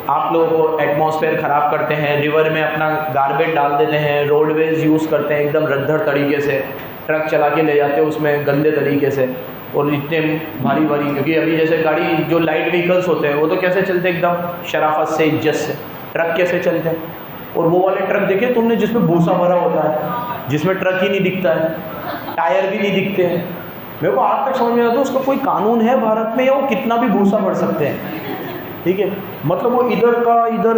आप लोगों को एटमॉस्फेयर ख़राब करते हैं, रिवर में अपना गार्बेज डाल देते हैं, रोडवेज यूज़ करते हैं एकदम रद्दर तरीके से, ट्रक चला के ले जाते हैं उसमें गंदे तरीके से, और इतने भारी भारी, क्योंकि अभी जैसे गाड़ी जो लाइट व्हीकल्स होते हैं वो तो कैसे चलते हैं? एकदम शराफत से, इज्जत से। ट्रक कैसे चलते हैं? और वो वाले ट्रक देखे तुमने जिसमें भूसा भरा होता है, जिसमें ट्रक ही नहीं दिखता है, टायर भी नहीं दिखते हैं। मेरे को आज तक समझ में आता है उसका कोई कानून है भारत में, या वो कितना भी भूसा भर सकते हैं? ठीक है, मतलब वो इधर इधर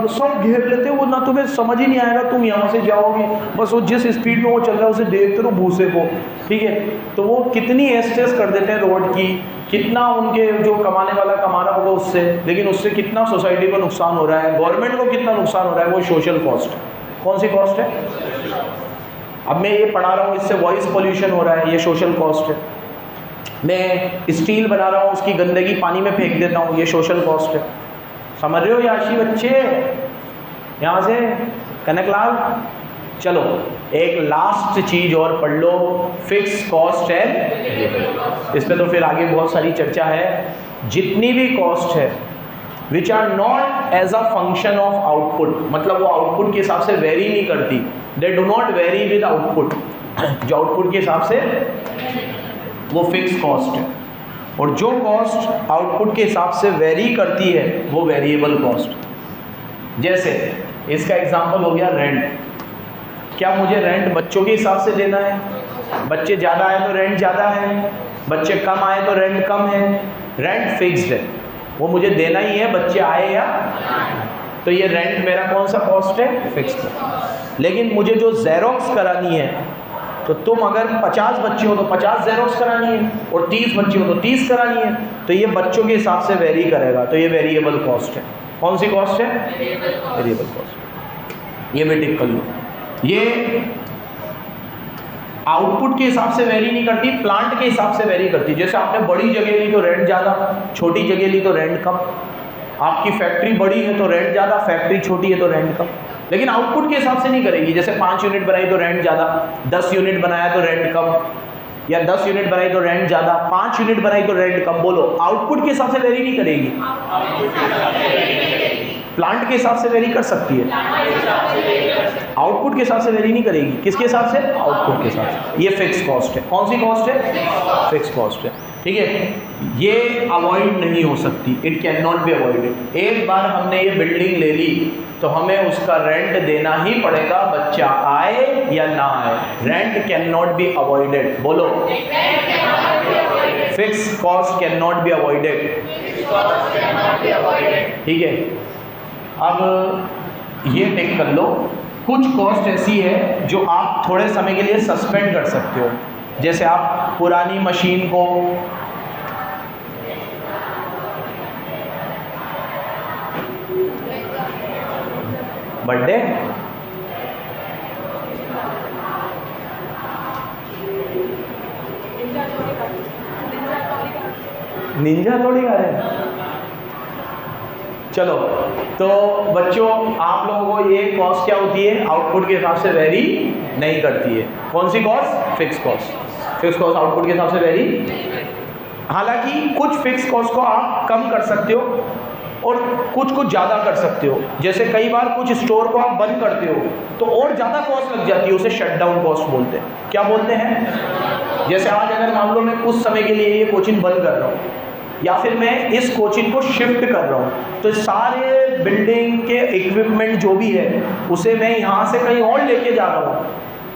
सब घेर लेते हैं, वो ना तुम्हें समझ ही नहीं आएगा, तुम यहाँ से जाओगे, बस वो जिस स्पीड में वो चल रहा है उसे देखते रहो भूसे को। ठीक है, तो वो कितनी एस्टेस कर देते हैं रोड की, कितना उनके जो कमाने वाला कमा रहा होगा उससे, लेकिन उससे कितना सोसाइटी को नुकसान हो रहा है, गवर्नमेंट को कितना नुकसान हो रहा है, वो सोशल कॉस्ट। कौन सी कॉस्ट है? अब मैं ये पढ़ा रहा हूँ, इससे वॉइस पोल्यूशन हो रहा है, ये सोशल कॉस्ट है। मैं स्टील बना रहा हूँ, उसकी गंदगी पानी में फेंक देता हूँ, ये सोशल कॉस्ट है। समझ रहे हो याशी बच्चे? यहाँ से कनकलाल, चलो एक लास्ट चीज़ और पढ़ लो, फिक्स कॉस्ट है। इस पे तो फिर आगे बहुत सारी चर्चा है। जितनी भी कॉस्ट है which are not as a function of output, मतलब वो आउटपुट के हिसाब से वेरी नहीं करती, they do not vary with output, जो आउटपुट के हिसाब से, वो फिक्स कॉस्ट है। और जो कॉस्ट आउटपुट के हिसाब से वेरी करती है वो वेरिएबल कॉस्ट। जैसे इसका एग्जांपल हो गया रेंट। क्या मुझे रेंट बच्चों के हिसाब से देना है? बच्चे ज़्यादा आए तो रेंट ज़्यादा है, बच्चे कम आए तो रेंट कम है। रेंट फिक्स्ड है, वो मुझे देना ही है, बच्चे आए या, तो ये रेंट मेरा कौन सा कॉस्ट है? फिक्स्ड है। लेकिन मुझे जो ज़ेरोक्स करानी है, तो तुम अगर 50 बच्चे हो तो 50 ज़ेरोक्स करानी है, और 30 बच्चे हो तो 30 करानी है, तो ये बच्चों के हिसाब से वेरी करेगा, तो ये वेरिएबल कॉस्ट है। कौन सी कॉस्ट है? Variable cost. ये भी टिक कर लो। ये आउटपुट के हिसाब से वेरी नहीं करती, प्लांट के हिसाब से वेरी करती। जैसे आपने बड़ी जगह ली तो रेंट ज़्यादा, छोटी जगह ली तो रेंट कम। आपकी फैक्ट्री बड़ी है तो रेंट ज़्यादा, फैक्ट्री छोटी है तो रेंट कम। लेकिन आउटपुट के हिसाब से नहीं करेगी। जैसे 5 यूनिट बनाई तो रेंट ज़्यादा, 10 यूनिट बनाया तो रेंट कम, या 10 यूनिट बनाई तो रेंट ज़्यादा, 5 यूनिट बनाई तो रेंट कम। बोलो, आउटपुट के हिसाब से वेरी नहीं करेगी, प्लांट के हिसाब से वेरी कर सकती है, आउटपुट के हिसाब से वेरी नहीं करेगी। किसके हिसाब से? आउटपुट के हिसाब से। ये फिक्स कॉस्ट है। कौन सी कॉस्ट है? फिक्स कॉस्ट है। ठीक है, ये अवॉइड नहीं हो सकती, it can not be avoided. एक बार हमने ये बिल्डिंग ले ली तो हमें उसका रेंट देना ही पड़ेगा, बच्चा आए या ना आए। Rent can not be avoided. बोलो, fix cost can not be avoided. ठीक है, अब ये टिक कर लो, कुछ कॉस्ट ऐसी है जो आप थोड़े समय के लिए सस्पेंड कर सकते हो। जैसे आप पुरानी मशीन को बर्थडे निंजा थोड़ी खा रहे हैं। चलो, तो बच्चों आप लोगों को ये कॉस्ट क्या होती है? आउटपुट के हिसाब से वेरी नहीं करती है। कौन सी cost? Fix cost. Fix cost output के हिसाब से वेरी। हालांकि कुछ फिक्स कॉस्ट को आप कम कर सकते हो और कुछ ज़्यादा कर सकते हो। जैसे कई बार कुछ स्टोर को आप बंद करते हो तो और ज़्यादा कॉस्ट लग जाती है, उसे शट डाउन कॉस्ट बोलते हैं। क्या बोलते हैं? जैसे आज अगर मान लो मैं कुछ समय के लिए ये कोचिंग बंद कर रहा हूँ या फिर मैं इस कोचिंग को शिफ्ट कर रहा हूँ, तो सारे बिल्डिंग के इक्विपमेंट जो भी है उसे मैं यहाँ से कहीं और लेके जा रहा हूँ,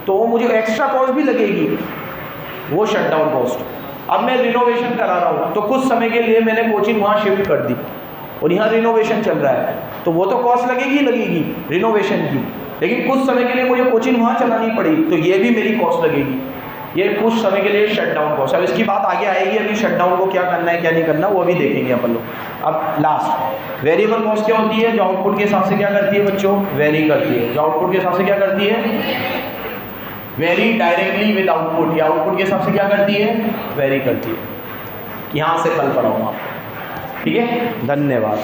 तो वो मुझे एक्स्ट्रा कॉस्ट भी लगेगी, वो शट डाउन कॉस्ट। अब मैं रिनोवेशन करा रहा हूँ तो कुछ समय के लिए मैंने कोचिंग वहाँ शिफ्ट कर दी और यहाँ रिनोवेशन चल रहा है, तो वो तो कॉस्ट लगेगी रिनोवेशन की, लेकिन कुछ समय के लिए मुझे कोचिंग वहाँ चलानी पड़ी तो ये भी मेरी कॉस्ट लगेगी। ये कुछ समय के लिए शट डाउन कॉस्ट। अब इसकी बात आगे आएगी, अभी शट डाउन को क्या करना है क्या नहीं करना वो अभी देखेंगे अपन लोग। अब लास्ट वेरिएबल कॉस्ट क्या होती है? जो आउटपुट के हिसाब से क्या करती है बच्चों? वेरी करती है। जो आउटपुट के हिसाब से क्या करती है? Very directly with output. या आउटपुट के हिसाब से क्या करती है? वेरी करती है। यहाँ से कल पढ़ाऊँगा आपको। ठीक है, धन्यवाद।